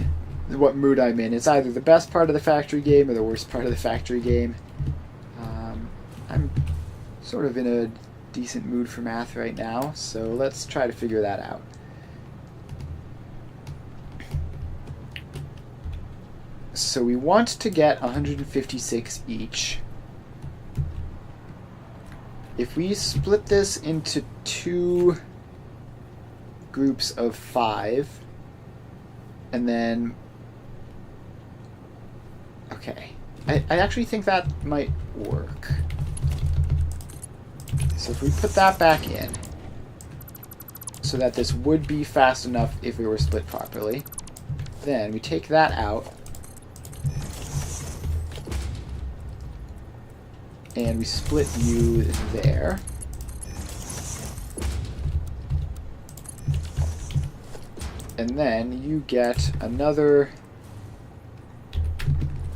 what mood I'm in, it's either the best part of the factory game or the worst part of the factory game. I'm sort of in a decent mood for math right now, so let's try to figure that out. So we want to get 156 each. If we split this into two groups of 5, and then... Okay. I actually think that might work. So if we put that back in, so that this would be fast enough if we were split properly, then we take that out, and we split you there. And then you get another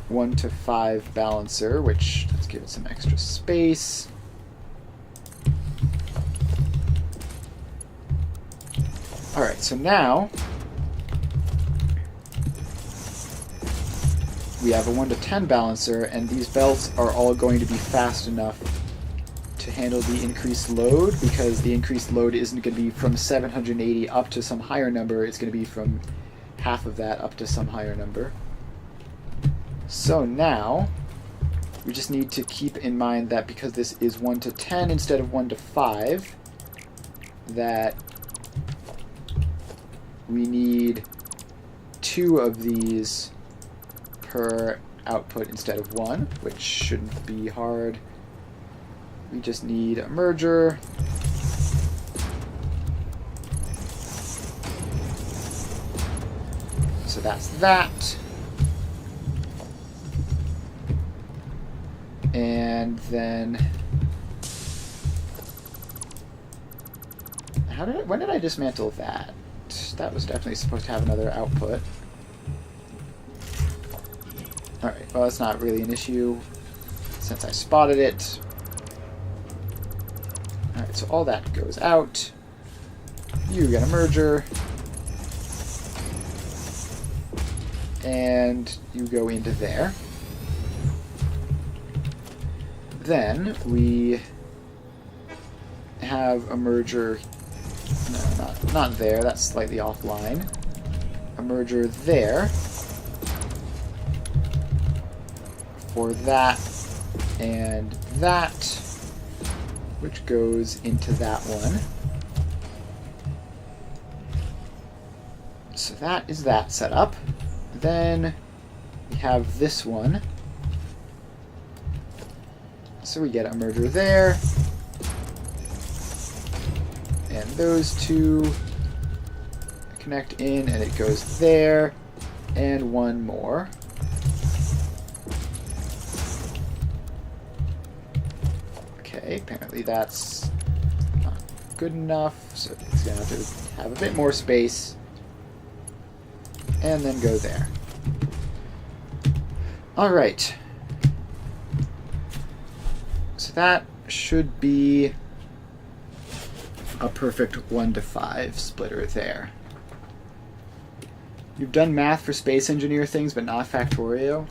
1 to 5 balancer, which, let's give it some extra space. Alright, so now we have a 1 to 10 balancer, and these belts are all going to be fast enough to handle the increased load, because the increased load isn't going to be from 780 up to some higher number, it's going to be from half of that up to some higher number. So now, we just need to keep in mind that because this is 1 to 10 instead of 1 to 5, that we need 2 of these per output instead of 1, which shouldn't be hard. We just need a merger. So that's that. And then when did I dismantle that? That was definitely supposed to have another output. Alright, well, that's not really an issue since I spotted it. Alright, so all that goes out. You get a merger. And you go into there. then we have a merger. No, not there. That's slightly offline. A merger there for that and that, which goes into that one. So that is that setup. Then we have this one. So we get a merger there. And those two connect in, and it goes there. And one more. Okay, apparently that's not good enough, so it's going to have to have a bit more space. And then go there. Alright. So that should be a perfect 1 to 5 splitter there. You've done math for space engineer things, but not Factorio?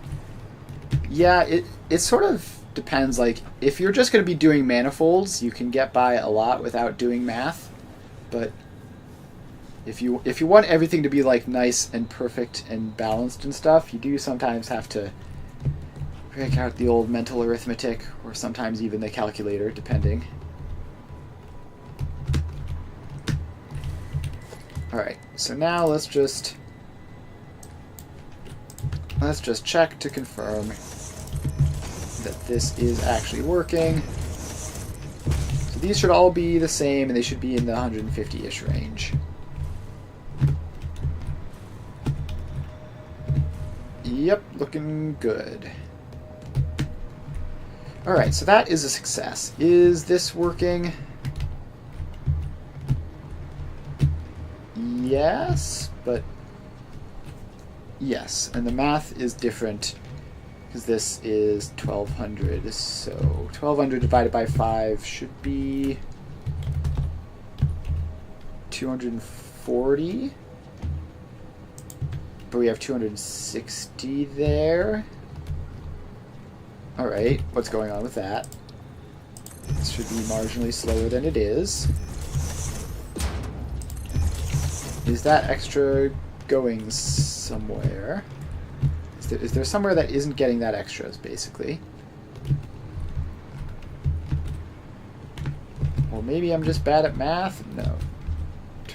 Yeah, it sort of depends. Like, if you're just going to be doing manifolds, you can get by a lot without doing math. But if you want everything to be like nice and perfect and balanced and stuff, you do sometimes have to break out the old mental arithmetic, or sometimes even the calculator, depending. Alright, so now let's just check to confirm that this is actually working. So these should all be the same, and they should be in the 150-ish range. Yep, looking good. Alright, so that is a success. Is this working? Yes, but yes, and the math is different because this is 1200, so 1200 divided by 5 should be 240, but we have 260 there. Alright, what's going on with that? This should be marginally slower than it is. Is that extra going somewhere? Is there somewhere that isn't getting that extras, basically? Or maybe I'm just bad at math? No.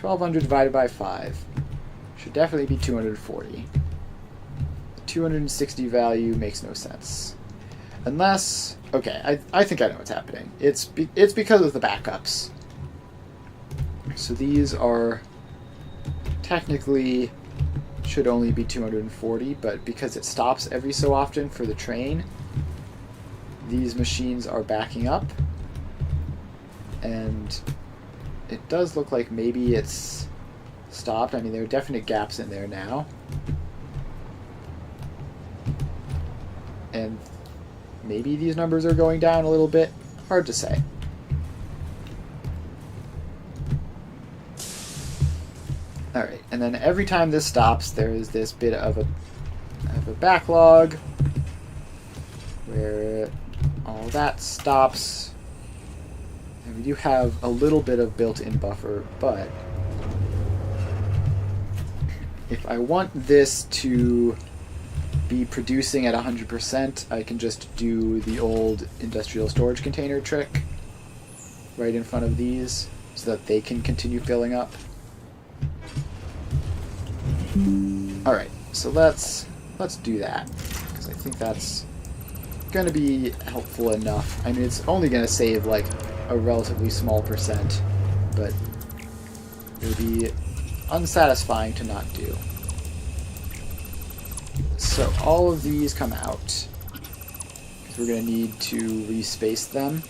1200 divided by 5 should definitely be 240. The 260 value makes no sense. Unless... okay, I think I know what's happening. It's because of the backups. So these are... technically should only be 240, but because it stops every so often for the train, these machines are backing up, and it does look like maybe it's stopped. I mean, there are definite gaps in there now, and maybe these numbers are going down a little bit. Hard to say. Alright, and then every time this stops, there is this bit of a backlog where all that stops. And we do have a little bit of built-in buffer, but if I want this to be producing at 100%, I can just do the old industrial storage container trick right in front of these so that they can continue filling up. Alright, so let's do that, because I think that's going to be helpful enough. I mean, it's only going to save like a relatively small percent, but it would be unsatisfying to not do. So all of these come out, because we're going to need to respace them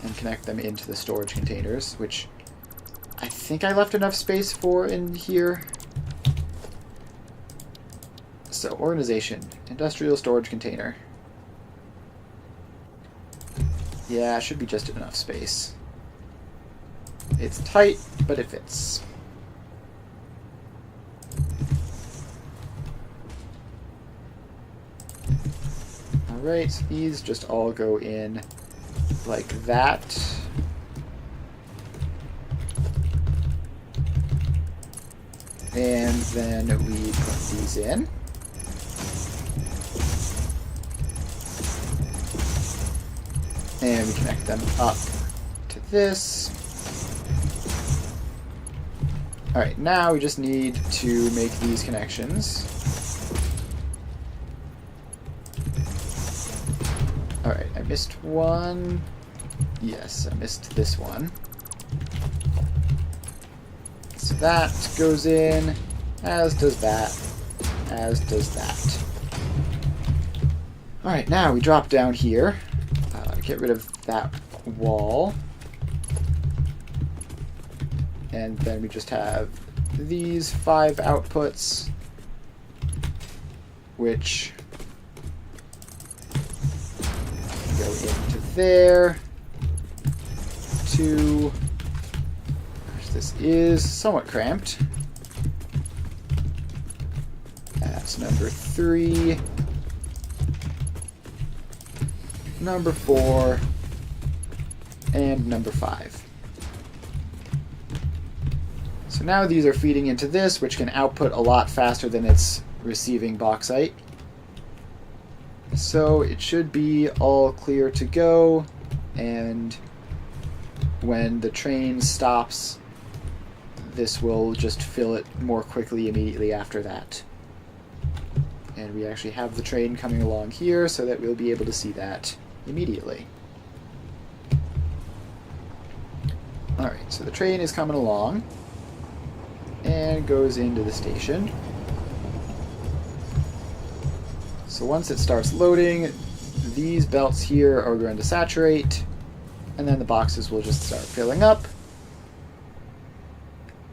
and connect them into the storage containers, which I think I left enough space for in here. So, organization, industrial storage container. Yeah, should be just enough space. It's tight, but it fits. Alright, so these just all go in like that. And then we put these in. And we connect them up to this. Alright, now we just need to make these connections. Alright, I missed one. Yes, I missed this one. So that goes in, as does that, as does that. Alright, now we drop down here. Get rid of that wall. And then we just have these 5 outputs, which go into there. 2. This is somewhat cramped. That's number 3. Number 4. And number 5. So now these are feeding into this, which can output a lot faster than it's receiving bauxite. So it should be all clear to go, and when the train stops, this will just fill it more quickly immediately after that. And we actually have the train coming along here so that we'll be able to see that immediately. Alright, so the train is coming along and goes into the station. So once it starts loading, these belts here are going to saturate, and then the boxes will just start filling up.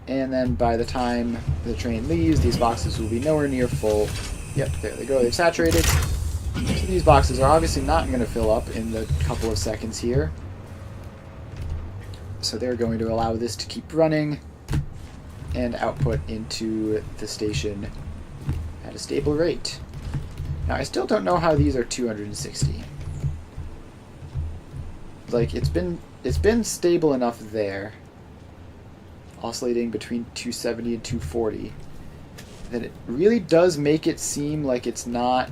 And then by the time the train leaves, these boxes will be nowhere near full. Yep, there they go, they've saturated. So these boxes are obviously not going to fill up in the couple of seconds here. So they're going to allow this to keep running and output into the station at a stable rate. Now, I still don't know how these are 260. Like, it's been stable enough there, oscillating between 270 and 240, that it really does make it seem like it's not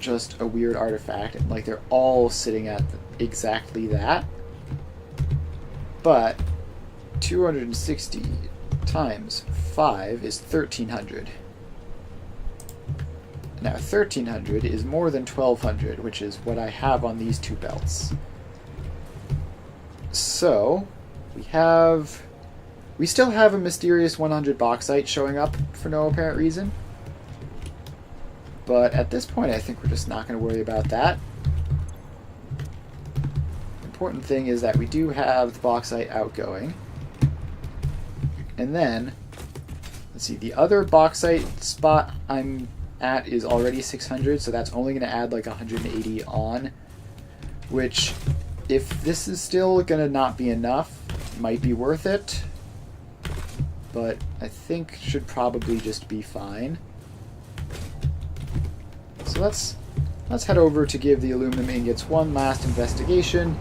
just a weird artifact, and like they're all sitting at exactly that. But 260 times 5 is 1300. Now 1300 is more than 1200, which is what I have on these 2 belts. So we still have a mysterious 100 bauxite showing up for no apparent reason. But at this point, I think we're just not going to worry about that. The important thing is that we do have the bauxite outgoing. And then, let's see, the other bauxite spot I'm at is already 600, so that's only going to add like 180 on, which, if this is still going to not be enough, might be worth it. But I think should probably just be fine. So let's head over to give the aluminum ingots one last investigation.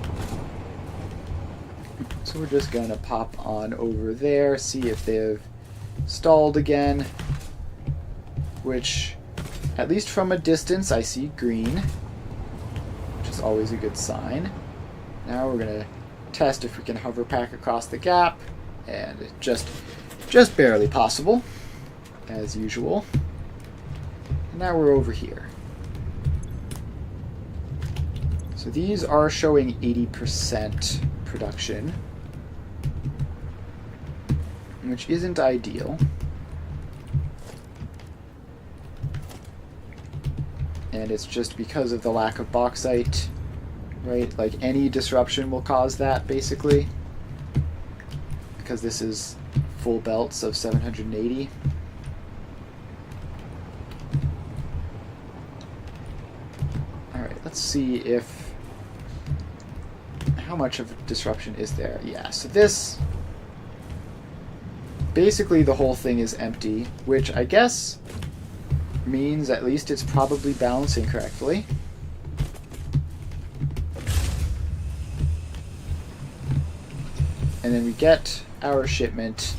So we're just going to pop on over there, see if they've stalled again, which, at least from a distance, I see green, which is always a good sign. Now we're going to test if we can hover pack across the gap, and just barely possible, as usual. And now we're over here. So these are showing 80% production, which isn't ideal. And it's just because of the lack of bauxite, right? Like, any disruption will cause that, basically. Because this is full belts of 780. Alright, let's see if... how much of a disruption is there? Yeah, so this... basically the whole thing is empty, which I guess means at least it's probably balancing correctly. And then we get our shipment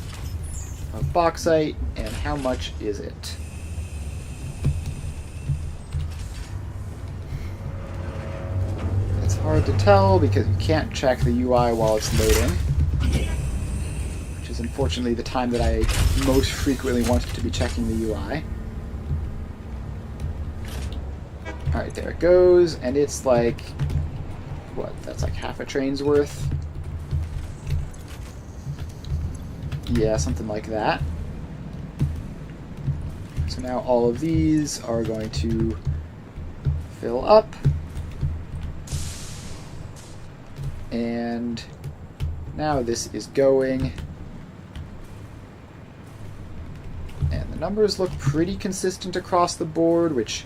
of bauxite, and how much is it? It's hard to tell because you can't check the UI while it's loading, which is unfortunately the time that I most frequently want to be checking the UI. Alright, there it goes, and it's like, what, that's like half a train's worth? Yeah, something like that. So now all of these are going to fill up. And now this is going. And the numbers look pretty consistent across the board, which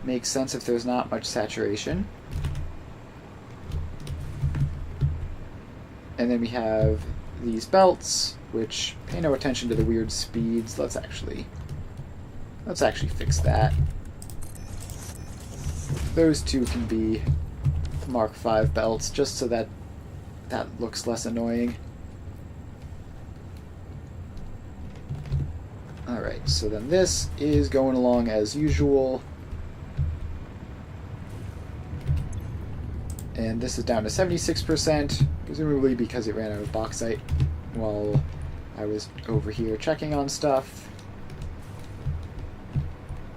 makes sense if there's not much saturation. And then we have these belts, which pay no attention to the weird speeds. Let's actually fix that. Those two can be Mark V belts, just so that that looks less annoying. Alright, so then this is going along as usual. And this is down to 76%, presumably because it ran out of bauxite while I was over here checking on stuff.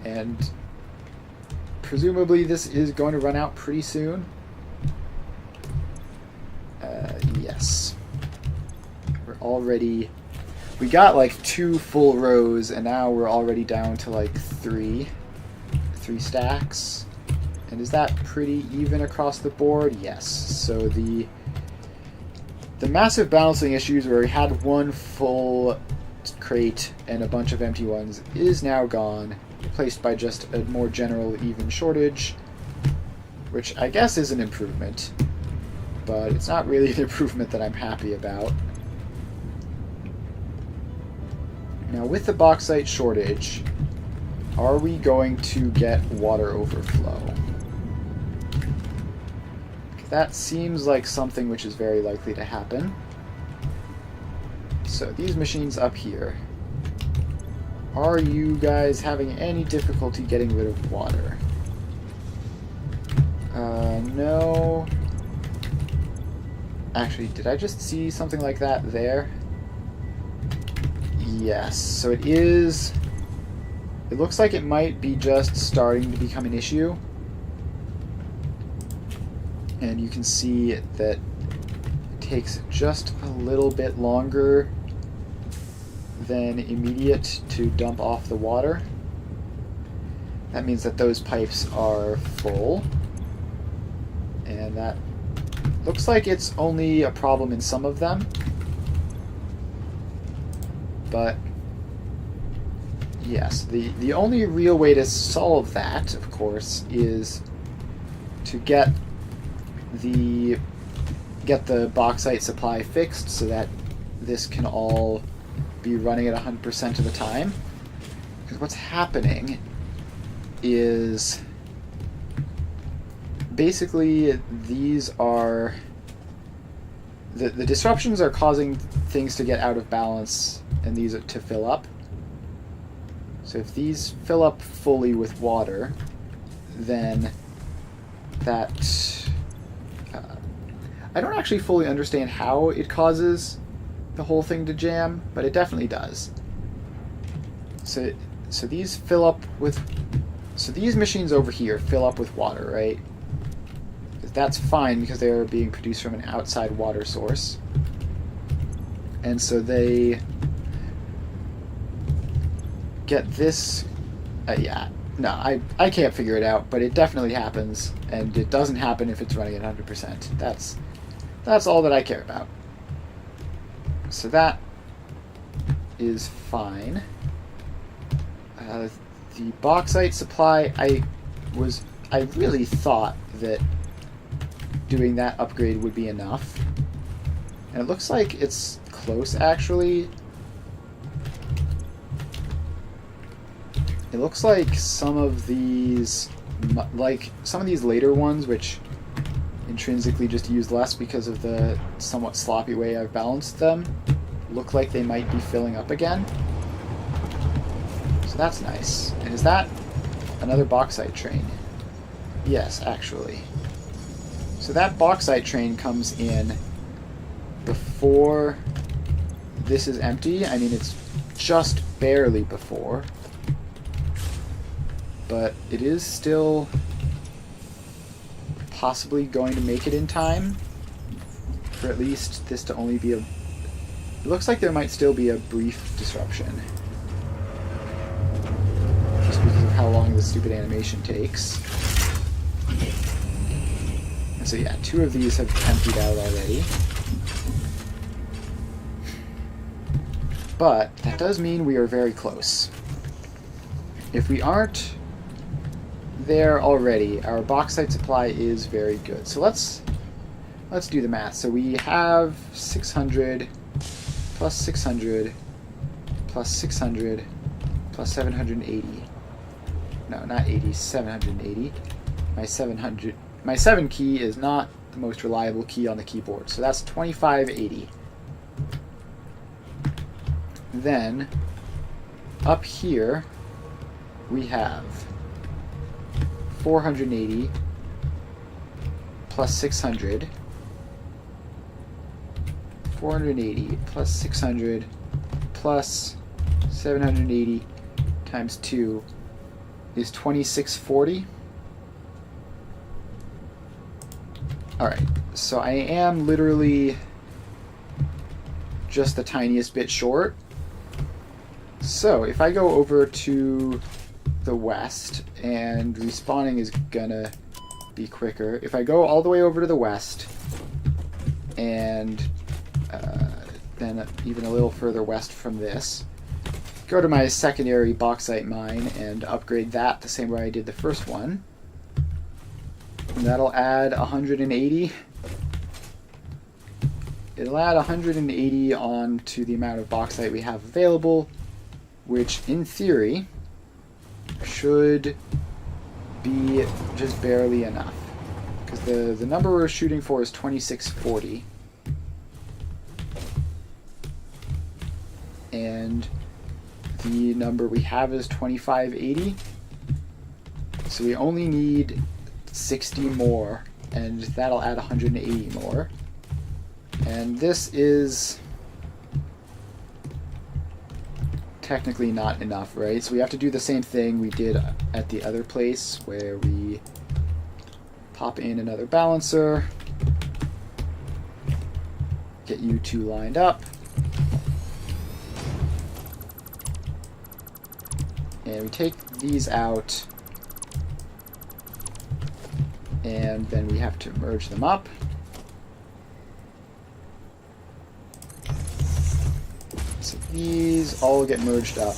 And presumably this is going to run out pretty soon. Yes. We got like 2 full rows, and now we're already down to like 3 stacks. And is that pretty even across the board? Yes. So the massive balancing issues where we had 1 full crate and a bunch of empty ones is now gone, replaced by just a more general even shortage, which I guess is an improvement, but it's not really an improvement that I'm happy about. Now with the bauxite shortage, are we going to get water overflow? That seems like something which is very likely to happen. So these machines up here, are you guys having any difficulty getting rid of water? No. Actually, did I just see something like that there? Yes, so it is. It looks like it might be just starting to become an issue. And you can see that it takes just a little bit longer than immediate to dump off the water. That means that those pipes are full. And that looks like it's only a problem in some of them. But yes, the only real way to solve that, of course, is to get the bauxite supply fixed so that this can all be running at 100% of the time. Because what's happening is basically these are the disruptions are causing things to get out of balance and these to fill up. So if these fill up fully with water, then that I don't actually fully understand how it causes the whole thing to jam, but it definitely does. So these fill up with, so these machines over here fill up with water, right? That's fine because they're being produced from an outside water source. And so they get this, yeah, no, I can't figure it out, but it definitely happens, and it doesn't happen if it's running at 100%. That's all that I care about. So that is fine. The bauxite supply, I really thought that doing that upgrade would be enough. And it looks like it's close, actually. It looks like some of these later ones, which intrinsically just used less because of the somewhat sloppy way I've balanced them, look like they might be filling up again. So that's nice. And is that another bauxite train? Yes, actually. So that bauxite train comes in before this is empty. I mean, it's just barely before. But it is still possibly going to make it in time for at least this to only be a... It looks like there might still be a brief disruption. Just because of how long the stupid animation takes. And so yeah, 2 of these have emptied out already. But that does mean we are very close. If we aren't there already, our bauxite supply is very good. So let's do the math. So we have 600 plus 600 plus 600 plus 780. No, not 80, 780. My 7 key is not the most reliable key on the keyboard. So that's 2580. Then up here we have 480 plus 600, 480 plus 600 plus 780 times 2 is 2640. Alright, so I am literally just the tiniest bit short. So if I go over to the west, and respawning is gonna be quicker. If I go all the way over to the west, and then even a little further west from this, go to my secondary bauxite mine and upgrade that the same way I did the first one, and that'll add 180. It'll add 180 on to the amount of bauxite we have available, which in theory should be just barely enough, because the number we're shooting for is 2640, and the number we have is 2580, so we only need 60 more, and that'll add 180 more, and this is technically not enough, right? So we have to do the same thing we did at the other place, where we pop in another balancer, get you 2 lined up, and we take these out, and then we have to merge them up. So these all get merged up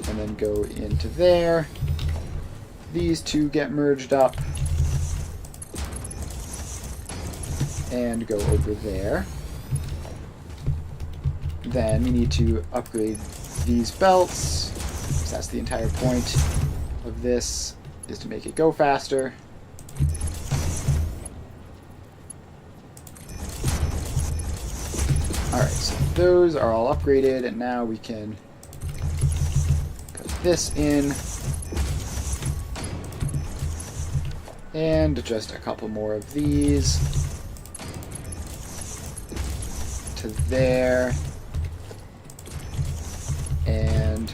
and then go into there. These 2 get merged up and go over there. Then we need to upgrade these belts, because that's the entire point of this, is to make it go faster. Alright, so those are all upgraded, and now we can put this in, and just a couple more of these to there, and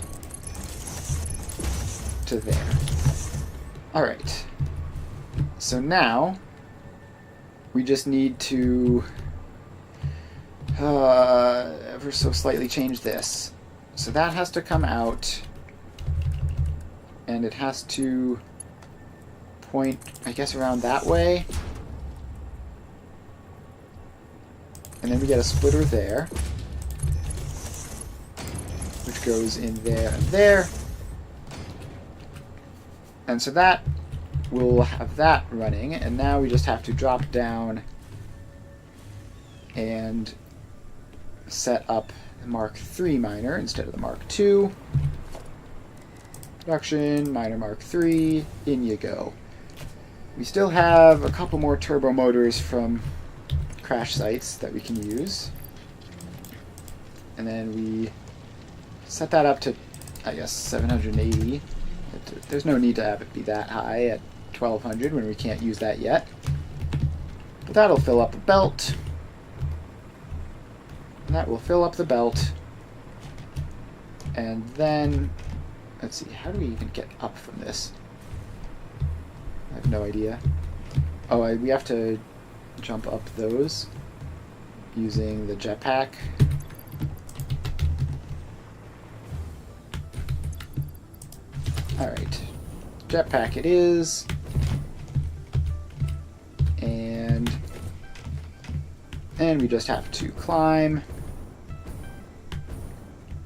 to there. Alright, so now we just need to ever so slightly change this. So that has to come out, and it has to point, I guess, around that way. And then we get a splitter there, which goes in there and there. And so that will have that running, and now we just have to drop down and set up the Mark III miner instead of the Mark II. Production, miner Mark III, in you go. We still have a couple more turbo motors from crash sites that we can use. And then we set that up to, I guess, 780. There's no need to have it be that high at 1200 when we can't use that yet. But that'll fill up a belt. And that will fill up the belt. And then, let's see, how do we even get up from this? I have no idea. Oh, we have to jump up those using the jetpack. Alright, jetpack it is. And we just have to climb.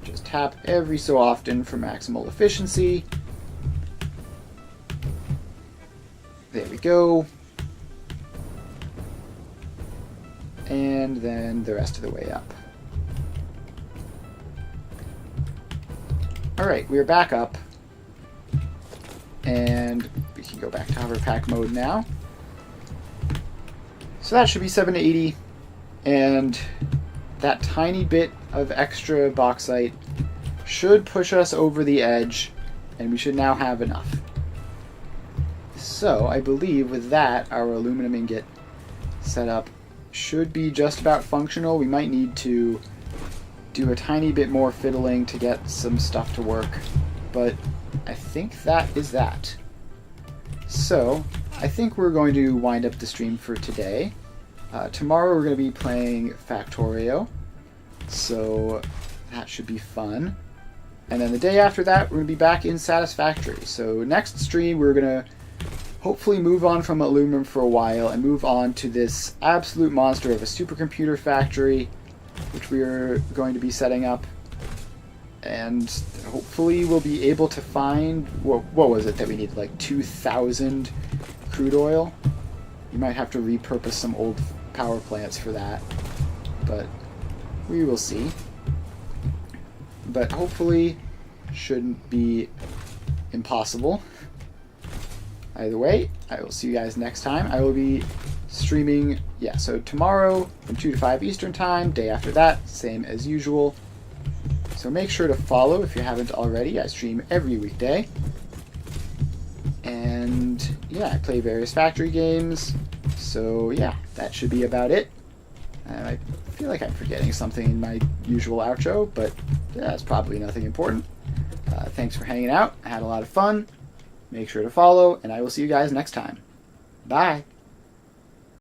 Just tap every so often for maximal efficiency. There we go. And then the rest of the way up. Alright, we're back up. And we can go back to hover pack mode now. So that should be 780. And that tiny bit of extra bauxite should push us over the edge. And we should now have enough. So I believe with that, our aluminum ingot setup should be just about functional. We might need to do a tiny bit more fiddling to get some stuff to work. But I think that is that. So I think we're going to wind up the stream for today. Tomorrow we're going to be playing Factorio, so that should be fun. And then the day after that we're going to be back in Satisfactory. So next stream we're going to hopefully move on from aluminum for a while and move on to this absolute monster of a supercomputer factory, which we are going to be setting up. And hopefully we'll be able to find, what was it that we needed, like 2,000 crude oil? You might have to repurpose some old power plants for that, but we will see. But hopefully shouldn't be impossible. Either way, I will see you guys next time. I will be streaming, so tomorrow from 2 to 5 Eastern Time, day after that, same as usual. So make sure to follow if you haven't already. I stream every weekday. And I play various factory games. So that should be about it. I feel like I'm forgetting something in my usual outro, but that's probably nothing important. Thanks for hanging out. I had a lot of fun. Make sure to follow, and I will see you guys next time. Bye!